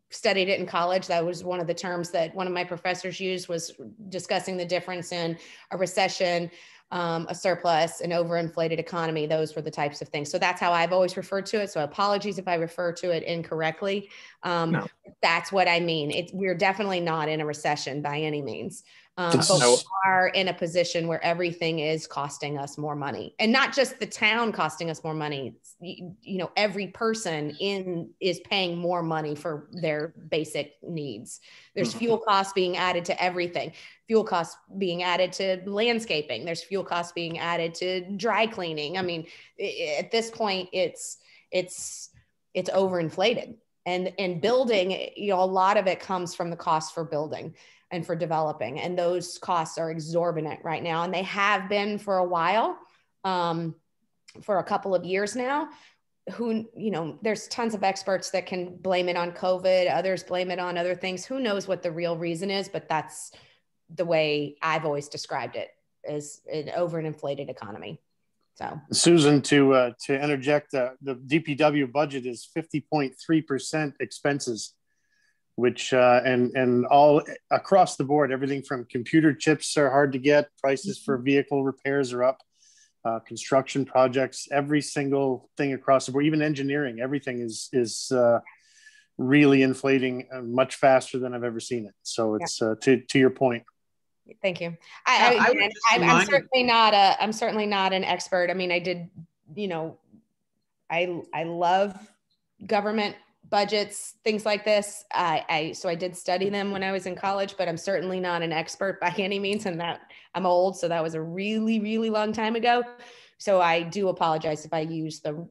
studied it in college, that was one of the terms that one of my professors used, was discussing the difference in a recession, a surplus, an overinflated economy. Those were the types of things. So that's how I've always referred to it. So apologies if I refer to it incorrectly. No. That's what I mean. We're definitely not in a recession by any means. But we are in a position where everything is costing us more money, and not just the town costing us more money. Every person is paying more money for their basic needs. There's fuel costs being added to everything. Fuel costs being added to landscaping. There's fuel costs being added to dry cleaning. I mean, at this point, it's overinflated. And building, a lot of it comes from the cost for building and for developing. And those costs are exorbitant right now. And they have been for a while, for a couple of years now. There's tons of experts that can blame it on COVID. Others blame it on other things. Who knows what the real reason is, but that's the way I've always described it, as an over an inflated economy. So Susan, to interject, the DPW budget is 50.3% expenses, which and all across the board, everything from computer chips are hard to get, prices for vehicle repairs are up, construction projects, every single thing across the board, even engineering, everything is really inflating much faster than I've ever seen it. So it's to your point. Thank you. I'm certainly not an expert. I mean, I did, I love government budgets, things like this. So I did study them when I was in college, but I'm certainly not an expert by any means. And that I'm old. So that was a really, really long time ago. So I do apologize if I use the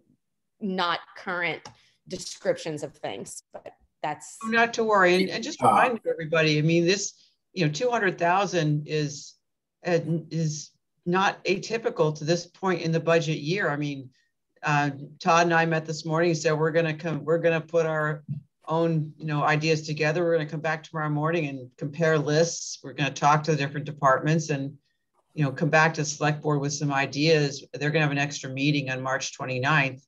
not current descriptions of things, but that's not to worry. And just remind everybody, I mean, this, 200,000 is not atypical to this point in the budget year. I mean, Todd and I met this morning and said, we're going to put our own, ideas together. We're going to come back tomorrow morning and compare lists. We're going to talk to the different departments and, come back to the select board with some ideas. They're going to have an extra meeting on March 29th.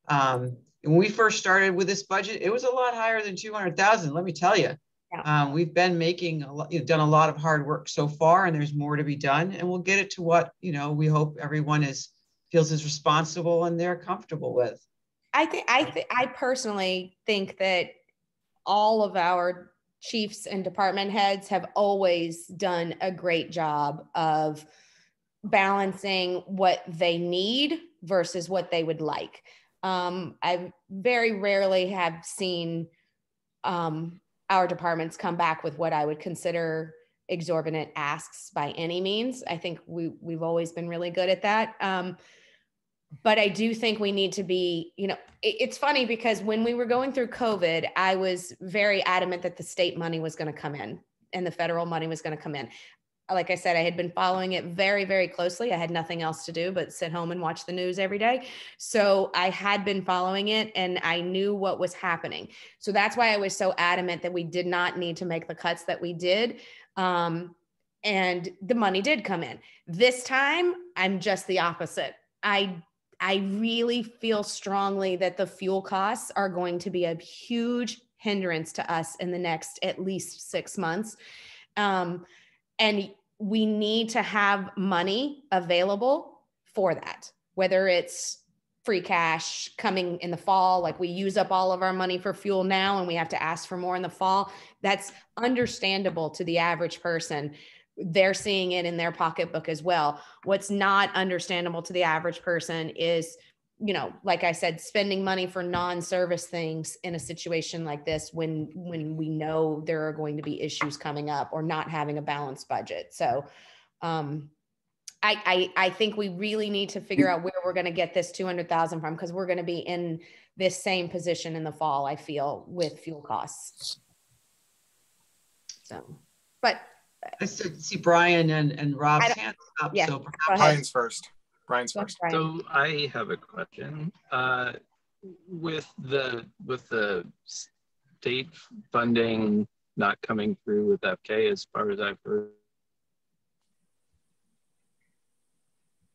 When we first started with this budget, it was a lot higher than 200,000. Let me tell you. Yeah. We've been done a lot of hard work so far, and there's more to be done. And we'll get it to what, we hope everyone feels is responsible and they're comfortable with. I personally think that all of our chiefs and department heads have always done a great job of balancing what they need versus what they would like. I very rarely have seen our departments come back with what I would consider exorbitant asks by any means. I think we've always been really good at that. But I do think we need to be, it's funny because when we were going through COVID, I was very adamant that the state money was going to come in and the federal money was going to come in. Like I said, I had been following it very, very closely. I had nothing else to do but sit home and watch the news every day. So I had been following it and I knew what was happening. So that's why I was so adamant that we did not need to make the cuts that we did. And the money did come in. This time, I'm just the opposite. I really feel strongly that the fuel costs are going to be a huge hindrance to us in the next at least 6 months. And we need to have money available for that, whether it's free cash coming in the fall, like we use up all of our money for fuel now and we have to ask for more in the fall. That's understandable to the average person. They're seeing it in their pocketbook as well. What's not understandable to the average person is, like I said, spending money for non-service things in a situation like this when we know there are going to be issues coming up or not having a balanced budget. So I think we really need to figure out where we're going to get this 200,000 from, because we're going to be in this same position in the fall, I feel, with fuel costs. So, but I see Brian and Rob's hands up. Yeah, so Brian's first. Brian. So I have a question. With the state funding not coming through with FK, as far as I've heard,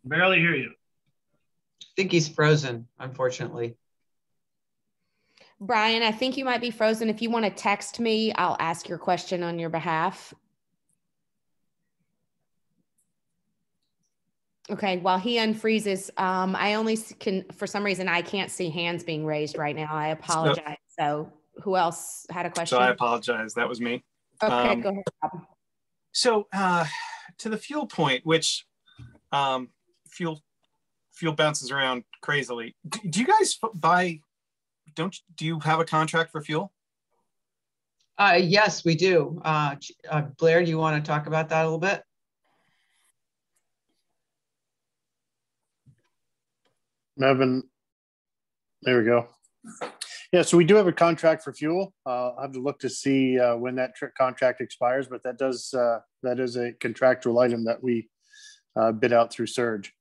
Barely hear you. I think he's frozen, unfortunately. Brian, I think you might be frozen. If you want to text me, I'll ask your question on your behalf. Okay, while he unfreezes, I only can, for some reason, I can't see hands being raised right now. I apologize. So who else had a question? So I apologize. That was me. Okay, go ahead, Rob. So to the fuel point, which fuel bounces around crazily. Do you guys buy, do you have a contract for fuel? Yes, we do. Blair, do you want to talk about that a little bit? Evan, there we go. Yeah, so we do have a contract for fuel. I'll have to look to see when that contract expires, but that is a contractual item that we bid out through Surge.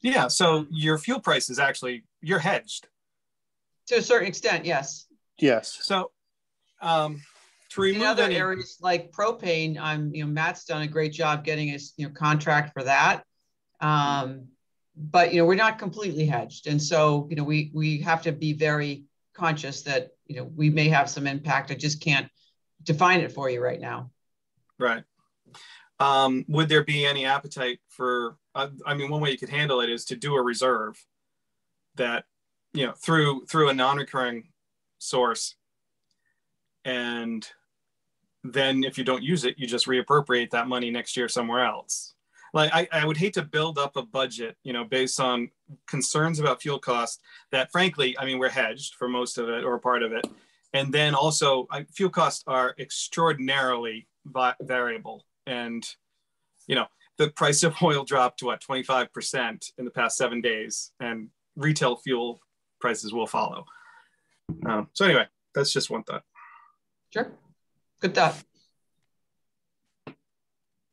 Yeah, so your fuel price is actually, you're hedged. To a certain extent, yes. Yes. So to remove in other any areas like propane, Matt's done a great job getting us, contract for that. But, we're not completely hedged. And so, we have to be very conscious that, we may have some impact. I just can't define it for you right now. Right. Would there be any appetite for, one way you could handle it is to do a reserve that, through a non-recurring source. And then if you don't use it, you just reappropriate that money next year somewhere else. Like I would hate to build up a budget, based on concerns about fuel costs that frankly, we're hedged for most of it or part of it. And then also fuel costs are extraordinarily variable. And, the price of oil dropped to 25% in the past 7 days, and retail fuel prices will follow. So anyway, that's just one thought. Sure. Good thought.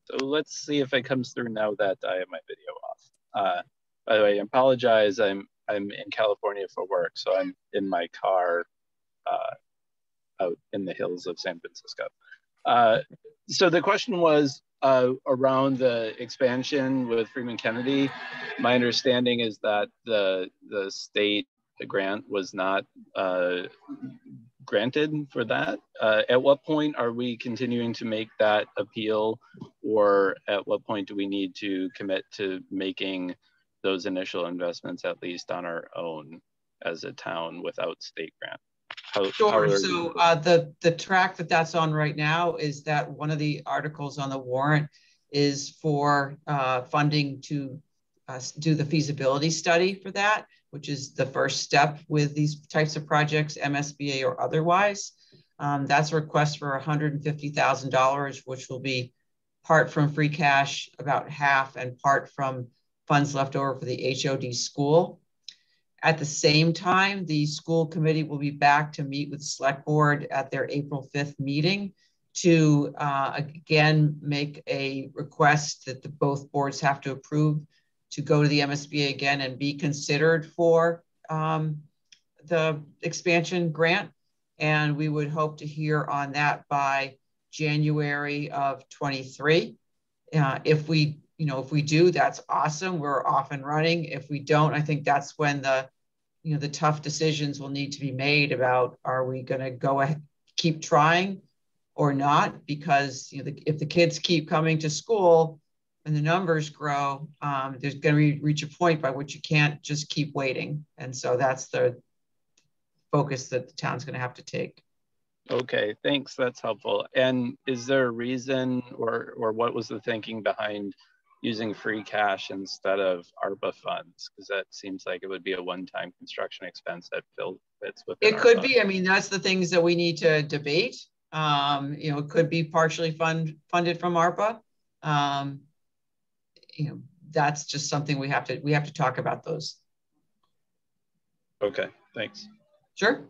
So let's see if it comes through now that I have my video off. By the way, I apologize. I'm in California for work, so I'm in my car out in the hills of San Francisco. So the question was around the expansion with Freeman Kennedy. My understanding is that the state grant was not granted for that. At what point are we continuing to make that appeal, or at what point do we need to commit to making those initial investments at least on our own as a town without state grant? Sure. So the track that's on right now is that one of the articles on the warrant is for funding to do the feasibility study for that, which is the first step with these types of projects, MSBA or otherwise. That's a request for $150,000, which will be part from free cash, about half, and part from funds left over for the HOD school. At the same time, the school committee will be back to meet with the select board at their April 5th meeting to again make a request that both boards have to approve to go to the MSBA again and be considered for the expansion grant. And we would hope to hear on that by January of 23. If we do, that's awesome. We're off and running. If we don't, I think that's when the tough decisions will need to be made about, are we going to go ahead, keep trying or not? Because if the kids keep coming to school and the numbers grow, there's going to reach a point by which you can't just keep waiting. And so that's the focus that the town's going to have to take. Okay, thanks. That's helpful. And is there a reason or what was the thinking behind using free cash instead of ARPA funds? Because that seems like it would be a one-time construction expense that fits with it. It could be. That's the things that we need to debate. It could be partially funded from ARPA. That's just something we have to talk about those. Okay, thanks. Sure.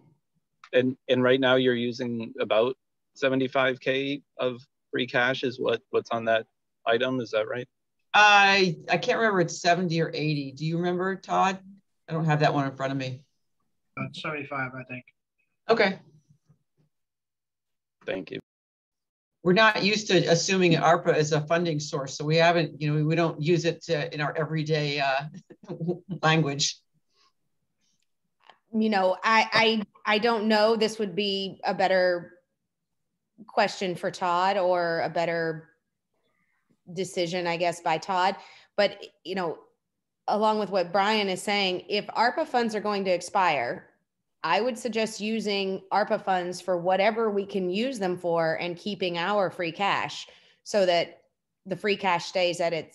And right now you're using about 75K of free cash is what's on that item. Is that right? I can't remember. It's 70 or 80. Do you remember, Todd? I don't have that one in front of me. 75, I think. Okay. Thank you. we're not used to assuming ARPA as a funding source. So we haven't, you know, we don't use it in our everyday language. You know, I don't know. This would be a better question for Todd, or a better decision, I guess, by Todd. But, you know, along with what Brian is saying, if ARPA funds are going to expire, I would suggest using ARPA funds for whatever we can use them for and keeping our free cash, so that the free cash stays at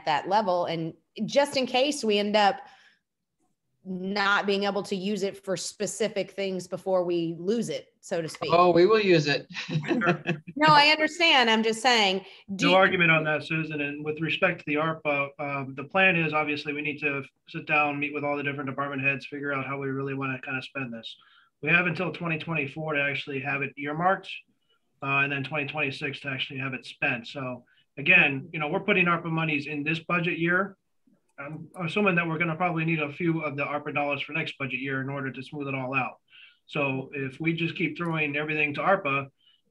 that level. And just in case we end up not being able to use it for specific things before we lose it, so to speak. Oh, we will use it. No, I understand. I'm just saying. No argument on that, Susan. And with respect to the ARPA, the plan is obviously we need to sit down, meet with all the different department heads, figure out how we really want to kind of spend this. We have until 2024 to actually have it earmarked, and then 2026 to actually have it spent. So again, you know, we're putting ARPA monies in this budget year. I'm assuming that we're going to probably need a few of the ARPA dollars for next budget year in order to smooth it all out. So if we just keep throwing everything to ARPA,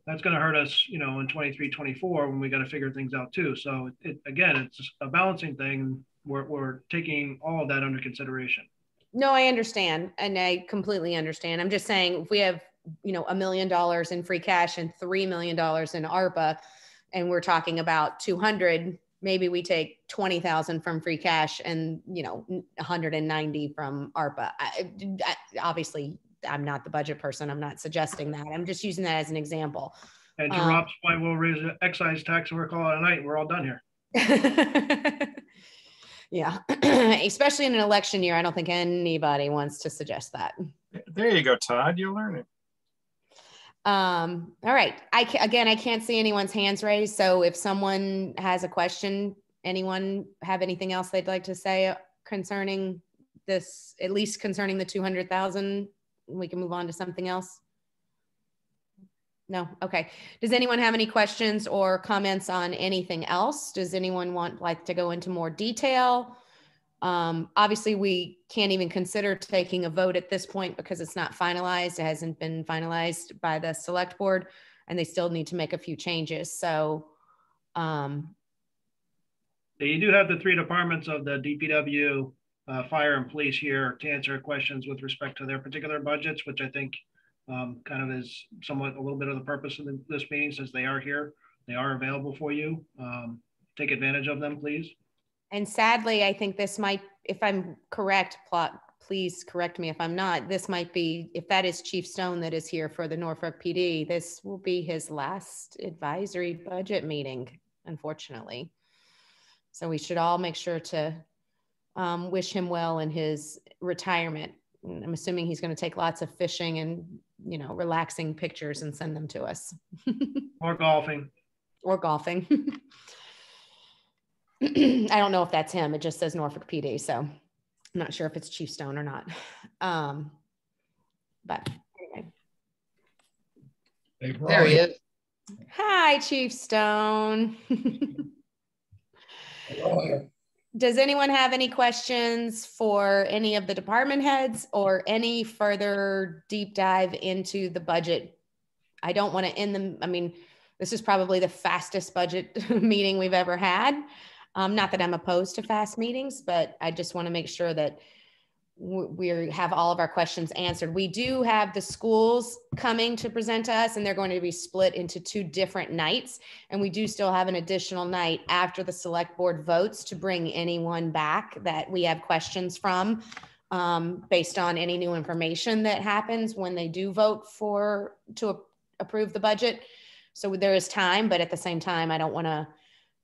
that's going to hurt us, you know, in 23, 24 when we got to figure things out too. So again, it's a balancing thing. We're taking all of that under consideration. No, I understand. And I completely understand. I'm just saying, if we have, you know, $1 million in free cash and $3 million in ARPA, and we're talking about 200, maybe we take 20,000 from free cash and, you know, 190 from ARPA. Obviously, I'm not the budget person. I'm not suggesting that. I'm just using that as an example. And to Rob's point, we'll raise the excise tax and we're calling it a night. We're all done here. Yeah, especially in an election year. I don't think anybody wants to suggest that. There you go, Todd. You're learning. All right. I can't see anyone's hands raised. So if someone has a question, anyone have anything else they'd like to say concerning this, at least concerning the 200,000, we can move on to something else. No. Okay. Does anyone have any questions or comments on anything else? Does anyone like to go into more detail? Obviously, we can't even consider taking a vote at this point because it's not finalized. It hasn't been finalized by the select board, and they still need to make a few changes. So you do have the three departments of the DPW, fire, and police here to answer questions with respect to their particular budgets, which I think kind of is somewhat a little bit of the purpose of this meeting, since they are here. They are available for you. Take advantage of them, please. And sadly, I think this might, if I'm correct, please correct me if I'm not, this might be, if that is Chief Stone that is here for the Norfolk PD, this will be his last advisory budget meeting, unfortunately. So we should all make sure to wish him well in his retirement. I'm assuming he's going to take lots of fishing and, you know, relaxing pictures and send them to us. Or golfing. Or golfing. I don't know if that's him. It just says Norfolk PD. So I'm not sure if it's Chief Stone or not. But anyway. There he is. Hi, Chief Stone. Hello. Does anyone have any questions for any of the department heads or any further deep dive into the budget? I don't want to end them. I mean, this is probably the fastest budget meeting we've ever had. Not that I'm opposed to fast meetings, but I just want to make sure that we have all of our questions answered. We do have the schools coming to present to us, and they're going to be split into 2 different nights. And we do still have an additional night after the select board votes to bring anyone back that we have questions from, based on any new information that happens when they do vote to approve the budget. So there is time, but at the same time, I don't want to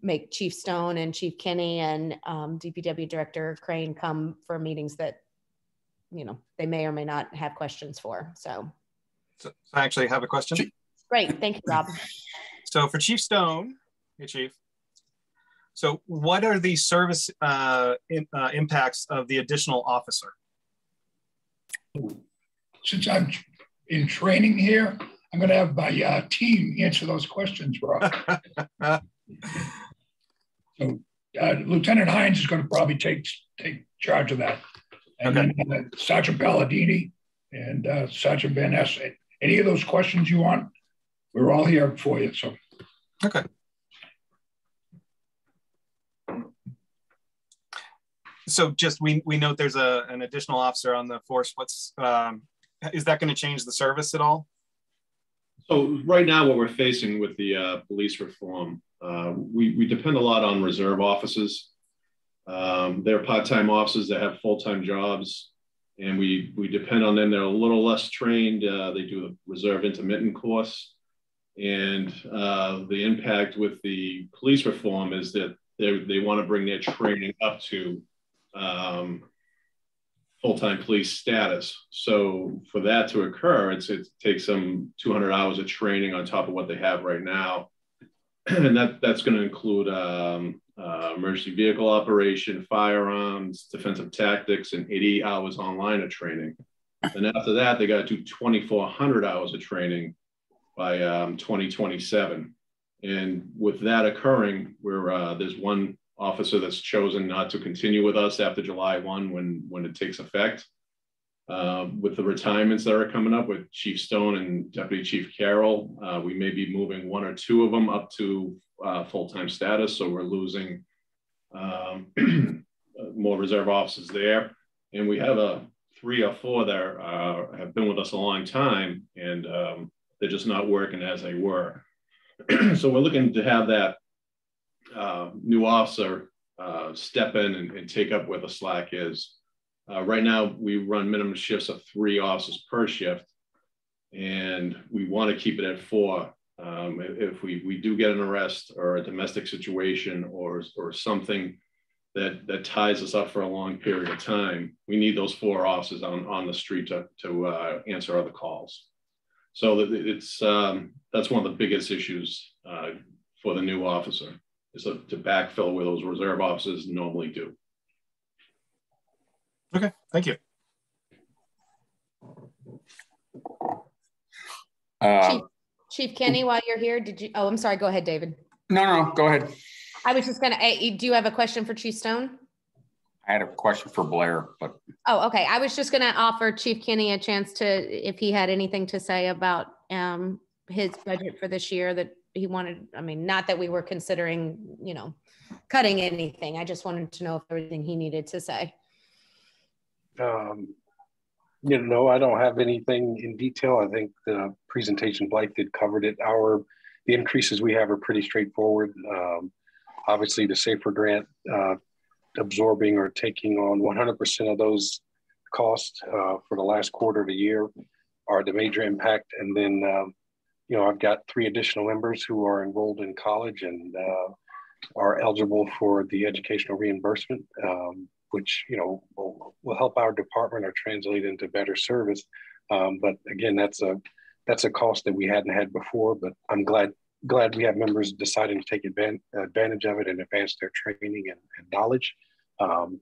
make Chief Stone and Chief Kinney and DPW Director Crane come for meetings that, you know, they may or may not have questions for. So I actually have a question. Great. Thank you, Rob. So for Chief Stone, hey, Chief. So what are the service impacts of the additional officer? Since I'm in training here, I'm going to have my team answer those questions, Rob. So Lieutenant Hines is going to probably take charge of that. And okay. Then Sergeant Palladini and Sergeant Van Ness. Any of those questions you want, we're all here for you. So Okay. So just we note there's an additional officer on the force. What's is that going to change the service at all? So right now, what we're facing with the police reform, we depend a lot on reserve officers. They're part-time officers that have full-time jobs, and we depend on them. They're a little less trained. They do the reserve intermittent course, and the impact with the police reform is that they want to bring their training up to full-time police status. So for that to occur, it takes some 200 hours of training on top of what they have right now. And that's going to include emergency vehicle operation, firearms, defensive tactics, and 80 hours online of training. And after that, they got to do 2,400 hours of training by 2027. And with that occurring, there's one officer that's chosen not to continue with us after July 1 when it takes effect. With the retirements that are coming up with Chief Stone and Deputy Chief Carroll, we may be moving one or two of them up to full-time status. So we're losing more reserve officers there. And we have 3 or 4 that have been with us a long time, and they're just not working as they were. So we're looking to have that new officer step in and take up where the slack is. Right now, we run minimum shifts of 3 officers per shift, and we want to keep it at 4. If we do get an arrest or a domestic situation or something that ties us up for a long period of time, we need those 4 officers on the street to answer other calls. So that's one of the biggest issues for the new officer, is to backfill where those reserve officers normally do. Okay, thank you. Chief Kenny, while you're here, oh, I'm sorry, go ahead, David. No, go ahead. I was just gonna, do you have a question for Chief Stone? I had a question for Blair, but. Oh, okay. I was just gonna offer Chief Kenny a chance to, if he had anything to say about his budget for this year that he wanted. I mean, not that we were considering, cutting anything. I just wanted to know if there was anything he needed to say. I don't have anything in detail. I think the presentation Blythe did covered it. The increases we have are pretty straightforward. Obviously, the SAFER grant, absorbing or taking on 100% of those costs for the last quarter of the year are the major impact. And then, I've got 3 additional members who are enrolled in college and are eligible for the educational reimbursement, which will help our department or translate into better service. But again, that's a cost that we hadn't had before. But I'm glad we have members deciding to take advantage of it and advance their training and knowledge. Other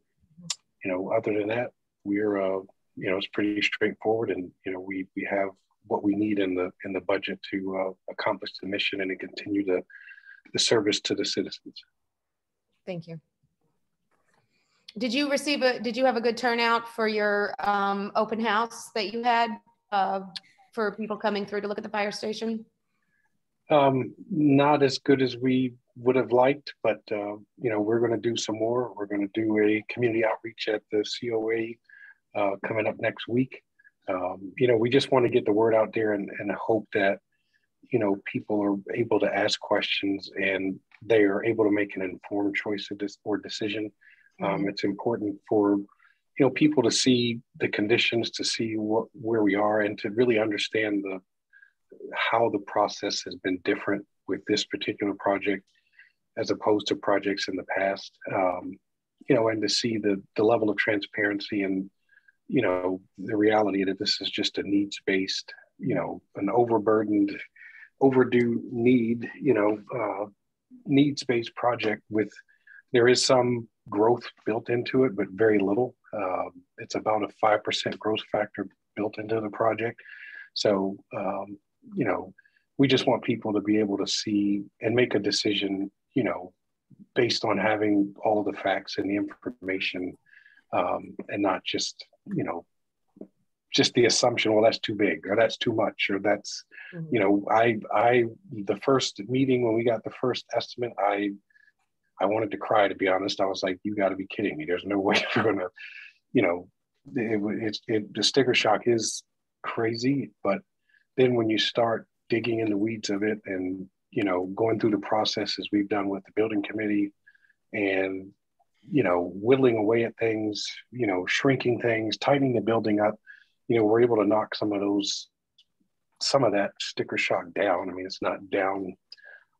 than that, we're it's pretty straightforward, and we have what we need in the budget to accomplish the mission and to continue the service to the citizens. Thank you. Did you have a good turnout for your open house that you had for people coming through to look at the fire station? Not as good as we would have liked, but we're going to do some more. We're going to do a community outreach at the COA coming up next week. We just want to get the word out there and hope that people are able to ask questions and they are able to make an informed choice or decision. It's important for people to see the conditions, to see where we are, and to really understand how the process has been different with this particular project as opposed to projects in the past. And to see the level of transparency and the reality that this is just a needs-based, an overburdened, overdue needs-based project with, there is some growth built into it, but very little. It's about a 5% growth factor built into the project. So, we just want people to be able to see and make a decision, based on having all of the facts and the information, and not just just the assumption, well, that's too big, or that's too much, or that's, you know, the first meeting when we got the first estimate, I wanted to cry, to be honest. I was like, you got to be kidding me. There's no way we're going to, you know, the sticker shock is crazy. But then when you start digging in the weeds of it and, you know, going through the processes we've done with the building committee and, you know, whittling away at things, you know, shrinking things, tightening the building up, you know, we're able to knock some of that sticker shock down. I mean, it's not down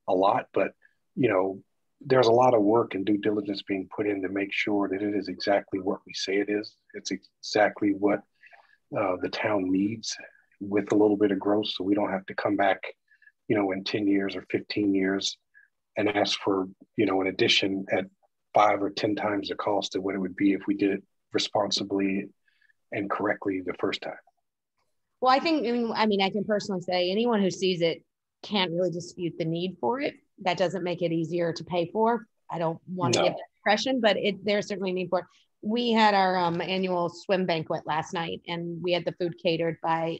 a lot, but, you know, there's a lot of work and due diligence being put in to make sure that it is exactly what we say it is. It's exactly what the town needs with a little bit of growth, so we don't have to come back, you know, in 10 years or 15 years and ask for, you know, an addition at 5 or 10 times the cost of what it would be if we did it responsibly and correctly the first time. Well, I can personally say anyone who sees it can't really dispute the need for it. That doesn't make it easier to pay for. I don't want to give that impression, but there's certainly a need for it. We had our annual swim banquet last night, and we had the food catered by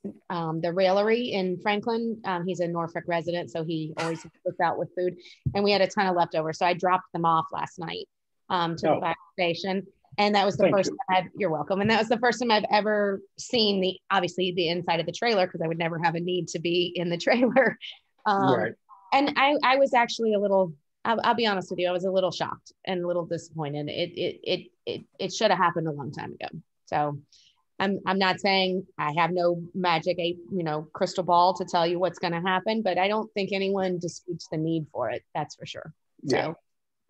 the Railery in Franklin. He's a Norfolk resident, so he always puts out with food. And we had a ton of leftovers, so I dropped them off last night to the fire station. And that was the first time you're welcome. And that was the first time I've ever seen obviously the inside of the trailer, because I would never have a need to be in the trailer. Right. And I was actually a little, I'll be honest with you, I was a little shocked and a little disappointed. It should have happened a long time ago. So I'm not saying I have no magic, crystal ball to tell you what's going to happen, but I don't think anyone disputes the need for it. That's for sure. Yeah. So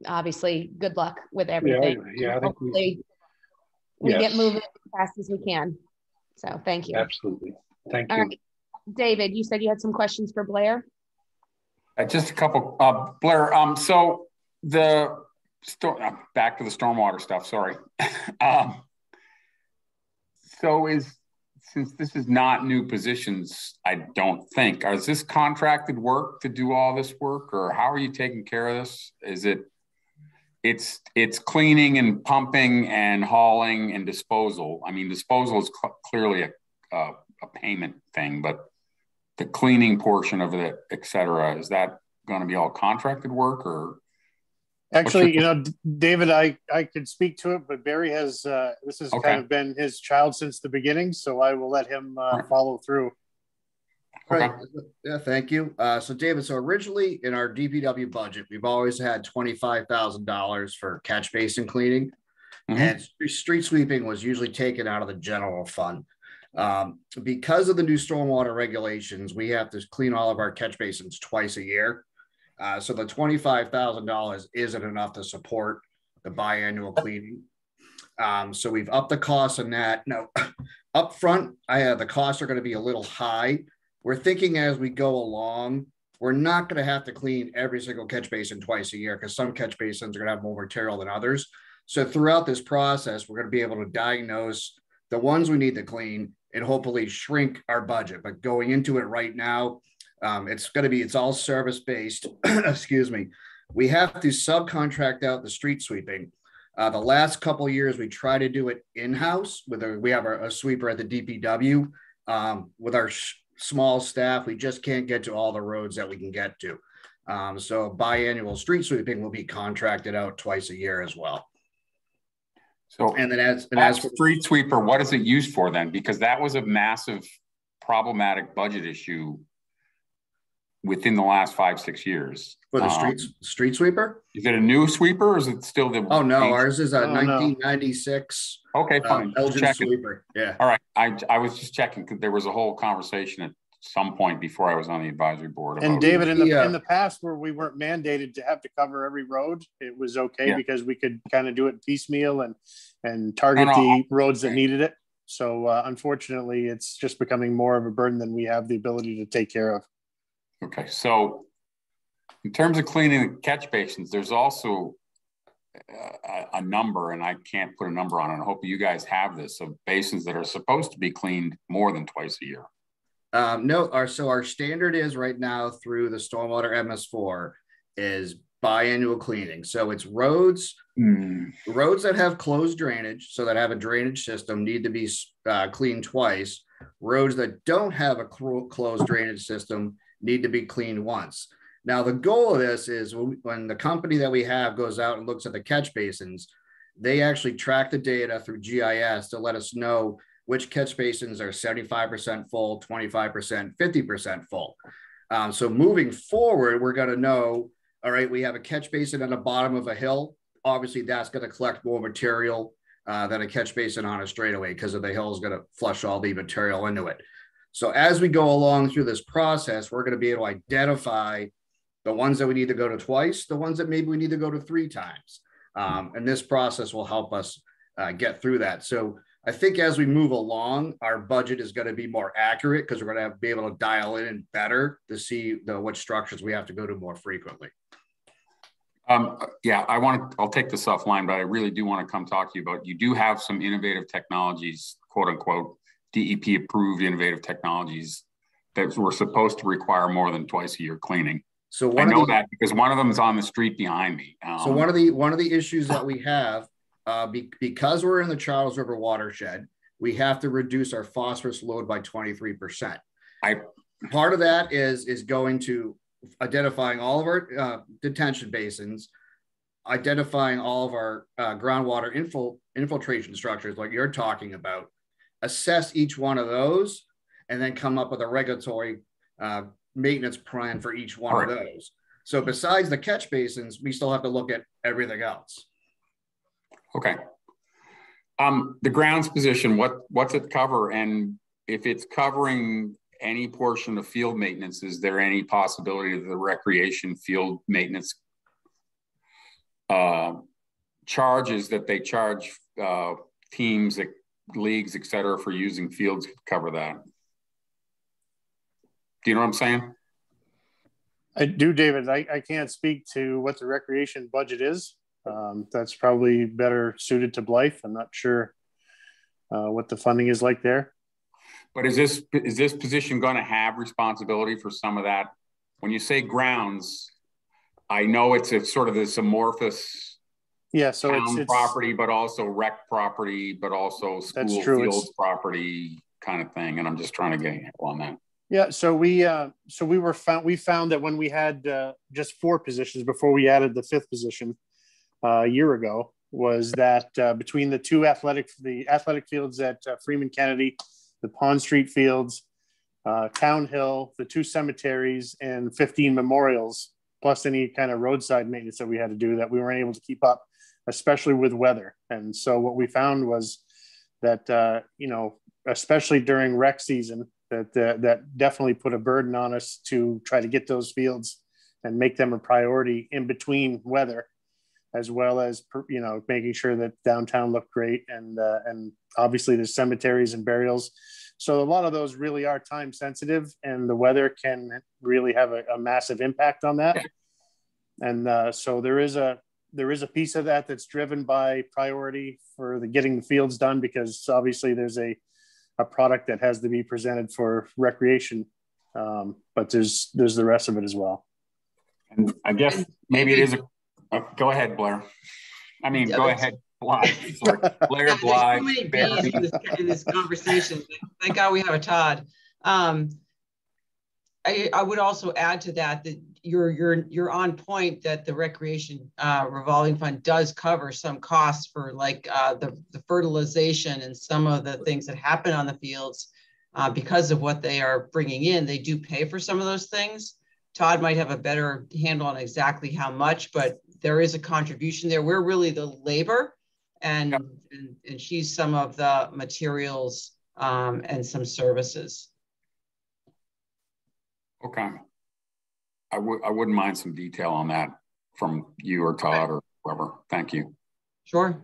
obviously, good luck with everything. Yeah, I think hopefully we get moving as fast as we can. So thank you. Absolutely. Thank you. All right. David, you said you had some questions for Blair. Just a couple, Blair. So back to the stormwater stuff. Sorry. Since this is not new positions, I don't think, is this contracted work to do all this work, or how are you taking care of this? Is it's cleaning and pumping and hauling and disposal. I mean, disposal is clearly a payment thing, but the cleaning portion of it, et cetera, is that going to be all contracted work, or? Actually, David, I could speak to it, but Barry has, this has kind of been his child since the beginning, so I will let him follow through. Right. Yeah, thank you. So David, so originally in our DPW budget, we've always had $25,000 for catch basin cleaning, and street sweeping was usually taken out of the general fund. Because of the new stormwater regulations, we have to clean all of our catch basins twice a year. So the $25,000 isn't enough to support the biannual cleaning. So we've upped the cost on that. Now, up front, the costs are going to be a little high. We're thinking as we go along, we're not going to have to clean every single catch basin twice a year, because some catch basins are going to have more material than others. So throughout this process, we're going to be able to diagnose the ones we need to clean and hopefully shrink our budget. But going into it right now, it's all service based. Excuse me. We have to subcontract out the street sweeping. The last couple of years, we try to do it in-house. We have a sweeper at the DPW. With our small staff, we just can't get to all the roads that we can get to. So biannual street sweeping will be contracted out twice a year as well. So, and then as for street sweeper, what is it used for then? Because that was a massive problematic budget issue within the last 5-6 years. For the street sweeper? Is it a new sweeper, or is it still the? Oh no, ours is a 1996. Okay, fine. Belgian sweeper. Yeah. All right. I was just checking, because there was a whole conversation at some point before I was on the advisory board. And David, in the past, where we weren't mandated to have to cover every road, it was okay because we could kind of do it piecemeal and target the roads that needed it. So unfortunately, it's just becoming more of a burden than we have the ability to take care of. Okay, so in terms of cleaning the catch basins, there's also a number, and I can't put a number on it. I hope you guys have this, of basins that are supposed to be cleaned more than twice a year. No, our standard is right now through the Stormwater MS4 is biannual cleaning. So it's roads that have closed drainage, so that have a drainage system, need to be cleaned twice. Roads that don't have a closed drainage system need to be cleaned once. Now, the goal of this is when the company that we have goes out and looks at the catch basins, they actually track the data through GIS to let us know which catch basins are 75% full, 25%, 50% full. So moving forward, we're going to know, all right, we have a catch basin at the bottom of a hill. Obviously, that's going to collect more material than a catch basin on a straightaway, because of the hill is going to flush all the material into it. So as we go along through this process, we're going to be able to identify the ones that we need to go to twice, the ones that maybe we need to go to 3 times. And this process will help us get through that. So I think as we move along, our budget is going to be more accurate, because we're going to be able to dial in better to see what structures we have to go to more frequently. Yeah, I'll take this offline, but I really do want to come talk to you about, you do have some innovative technologies, quote unquote, DEP approved innovative technologies that were supposed to require more than twice a year cleaning. So I know that because one of them is on the street behind me. So one of the issues that we have, because we're in the Charles River watershed, we have to reduce our phosphorus load by 23%. Part of that is going to identifying all of our detention basins, identifying all of our groundwater infiltration structures like you're talking about, assess each one of those, and then come up with a regulatory maintenance plan for each one of those. So besides the catch basins, we still have to look at everything else. Okay. The grounds position, what's it cover? And if it's covering any portion of field maintenance, is there any possibility that the recreation field maintenance charges that they charge teams, leagues, et cetera, for using fields cover that? Do you know what I'm saying? I do, David. I can't speak to what the recreation budget is. That's probably better suited to Blythe. I'm not sure what the funding is like there. But is this position going to have responsibility for some of that? When you say grounds, I know it's sort of this amorphous, so it's property, but also rec property, but also school fields property kind of thing. And I'm just trying to get a handle on that. Yeah, so we found that when we had just 4 positions before we added the 5th position a year ago, was that between the 2 athletic fields at Freeman Kennedy, the Pond Street fields, Town Hill, the 2 cemeteries, and 15 memorials, plus any kind of roadside maintenance that we had to do, that we weren't able to keep up, especially with weather. And so what we found was that especially during rec season, that definitely put a burden on us to try to get those fields and make them a priority in between weather, as well as making sure that downtown looked great, and obviously the cemeteries and burials. So a lot of those really are time sensitive, and the weather can really have a massive impact on that. And so there is a piece of that that's driven by priority for getting the fields done, because obviously there's a product that has to be presented for recreation, but there's the rest of it as well. And I guess maybe it is go ahead, Blair. I mean, go ahead, Blythe. Blair, Blythe. There's so many B's in this conversation. Thank God we have a Todd. I would also add to that you're on point that the recreation revolving fund does cover some costs for the fertilization and some of the things that happen on the fields because of what they are bringing in. They do pay for some of those things. Todd might have a better handle on exactly how much, but there is a contribution there. We're really the labor, and she's some of the materials and some services. Okay. I wouldn't mind some detail on that from you or Todd or whoever. Thank you. Sure.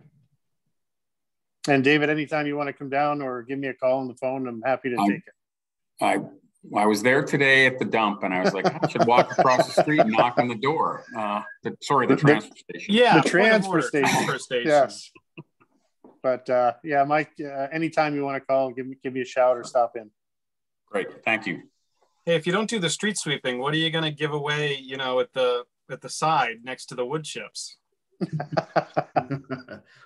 And David, anytime you want to come down or give me a call on the phone, I'm happy to take it. I was there today at the dump, and I was like, I should walk across the street and knock on the door. The transfer station. Yeah, the transfer station. Yes. But Mike, anytime you want to call, give me a shout or stop in. Great, thank you. Hey, if you don't do the street sweeping, what are you going to give away, at the at the side next to the wood chips.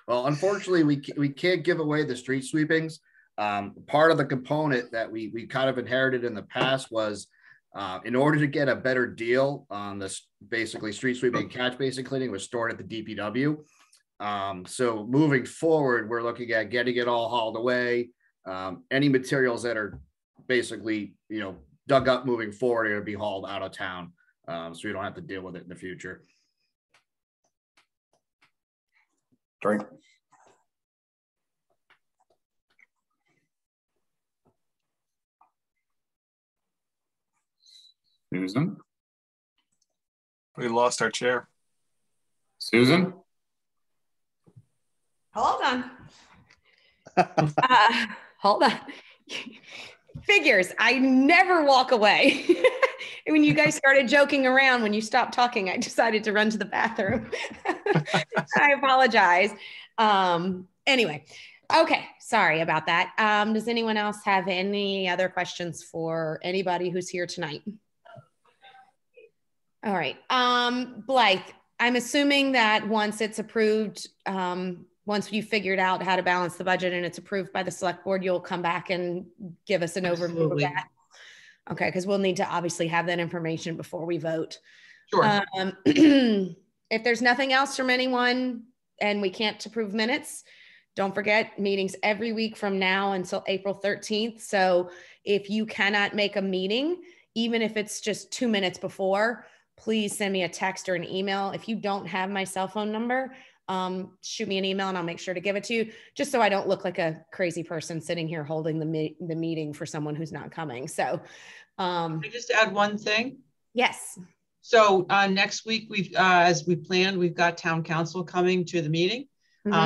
Well, unfortunately, we can't give away the street sweepings. Part of the component that we kind of inherited in the past was in order to get a better deal on this, basically street sweeping and catch basin cleaning was stored at the DPW. So moving forward, we're looking at getting it all hauled away. Any materials that are basically, dug up moving forward are going to be hauled out of town. So we don't have to deal with it in the future. Great. Susan? We lost our chair. Susan? Hold on. Hold on. Figures. I never walk away. When you guys started joking around, when you stopped talking, I decided to run to the bathroom. I apologize. Anyway, okay. Sorry about that. Does anyone else have any other questions for anybody who's here tonight? All right. Blythe, I'm assuming that once it's approved, once you figured out how to balance the budget and it's approved by the select board, you'll come back and give us an overview of that. Okay, because we'll need to obviously have that information before we vote. Sure. If there's nothing else from anyone and we can't approve minutes, don't forget meetings every week from now until April 13th. So if you cannot make a meeting, even if it's just 2 minutes before, please send me a text or an email. If you don't have my cell phone number, shoot me an email and I'll make sure to give it to you, just so I don't look like a crazy person sitting here holding the meeting for someone who's not coming. So Can I just add one thing? Yes. So next week, as we planned, we've got town council coming to the meeting.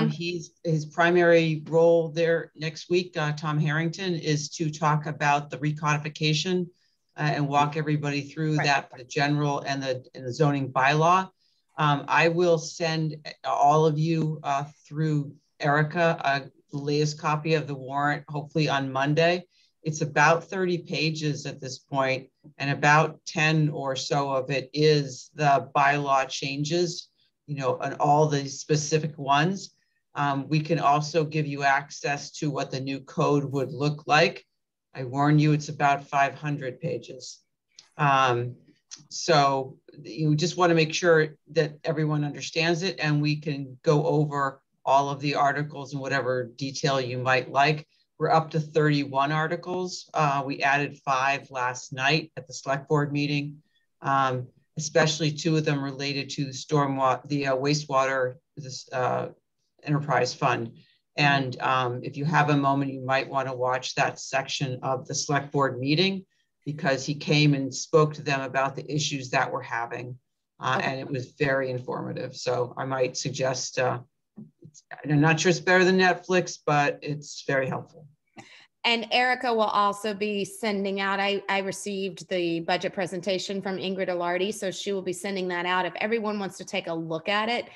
His primary role there next week, Tom Harrington, is to talk about the recodification and walk everybody through that, the general and the zoning bylaw. I will send all of you through Erica the latest copy of the warrant, hopefully on Monday. It's about 30 pages at this point, and about 10 or so of it is the bylaw changes, and all the specific ones. We can also give you access to what the new code would look like. I warn you, it's about 500 pages. So you just want to make sure that everyone understands it, and we can go over all of the articles in whatever detail you might like. We're up to 31 articles. We added 5 last night at the select board meeting, especially 2 of them related to the stormwater, the wastewater enterprise fund. And if you have a moment, you might want to watch that section of the select board meeting, because he came and spoke to them about the issues that we're having. And it was very informative. So I might suggest, I'm not sure it's better than Netflix, but it's very helpful. And Erica will also be sending out, I received the budget presentation from Ingrid Alardi, so she will be sending that out. If everyone wants to take a look at it,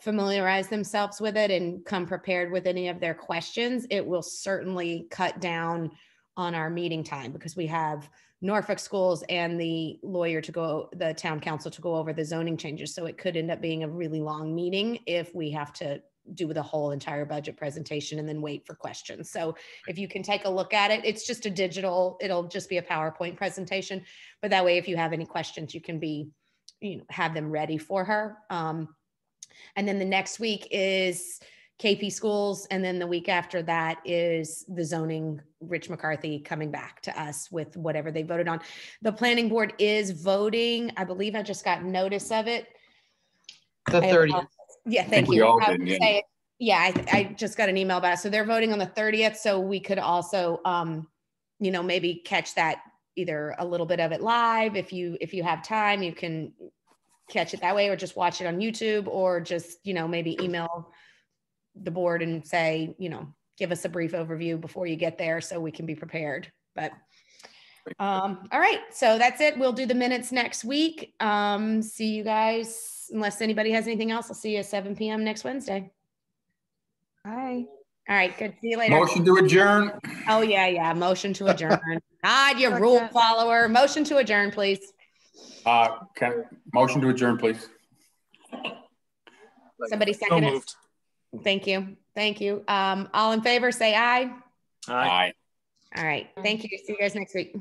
familiarize themselves with it, and come prepared with any of their questions, it will certainly cut down on our meeting time, because we have Norfolk schools and the lawyer to go, the town council to go over the zoning changes. So it could end up being a really long meeting if we have to do the whole entire budget presentation and then wait for questions. So if you can take a look at it, it's just a digital, it'll just be a PowerPoint presentation. But that way, if you have any questions, you can be, have them ready for her. And then the next week is KP schools. And then the week after that is the zoning, Rich McCarthy coming back to us with whatever they voted on. The planning board is voting. I believe I just got notice of it. The 30th. Yeah, thank you. I just got an email about it. So they're voting on the 30th. So we could also, maybe catch that, either a little bit of it live. If you have time, you can catch it that way, or just watch it on YouTube, or just, maybe email the board and say, give us a brief overview before you get there so we can be prepared. But all right, so that's it. We'll do the minutes next week. See you guys. Unless anybody has anything else, I'll see you at 7 p.m. next Wednesday. Bye. All right, good. See you later. Motion to adjourn. Oh, yeah. Motion to adjourn. God, you rule follower. Motion to adjourn, please. Motion to adjourn, please. Somebody second it. Thank you. Thank you. All in favor, say aye. Aye. All right. Thank you. See you guys next week.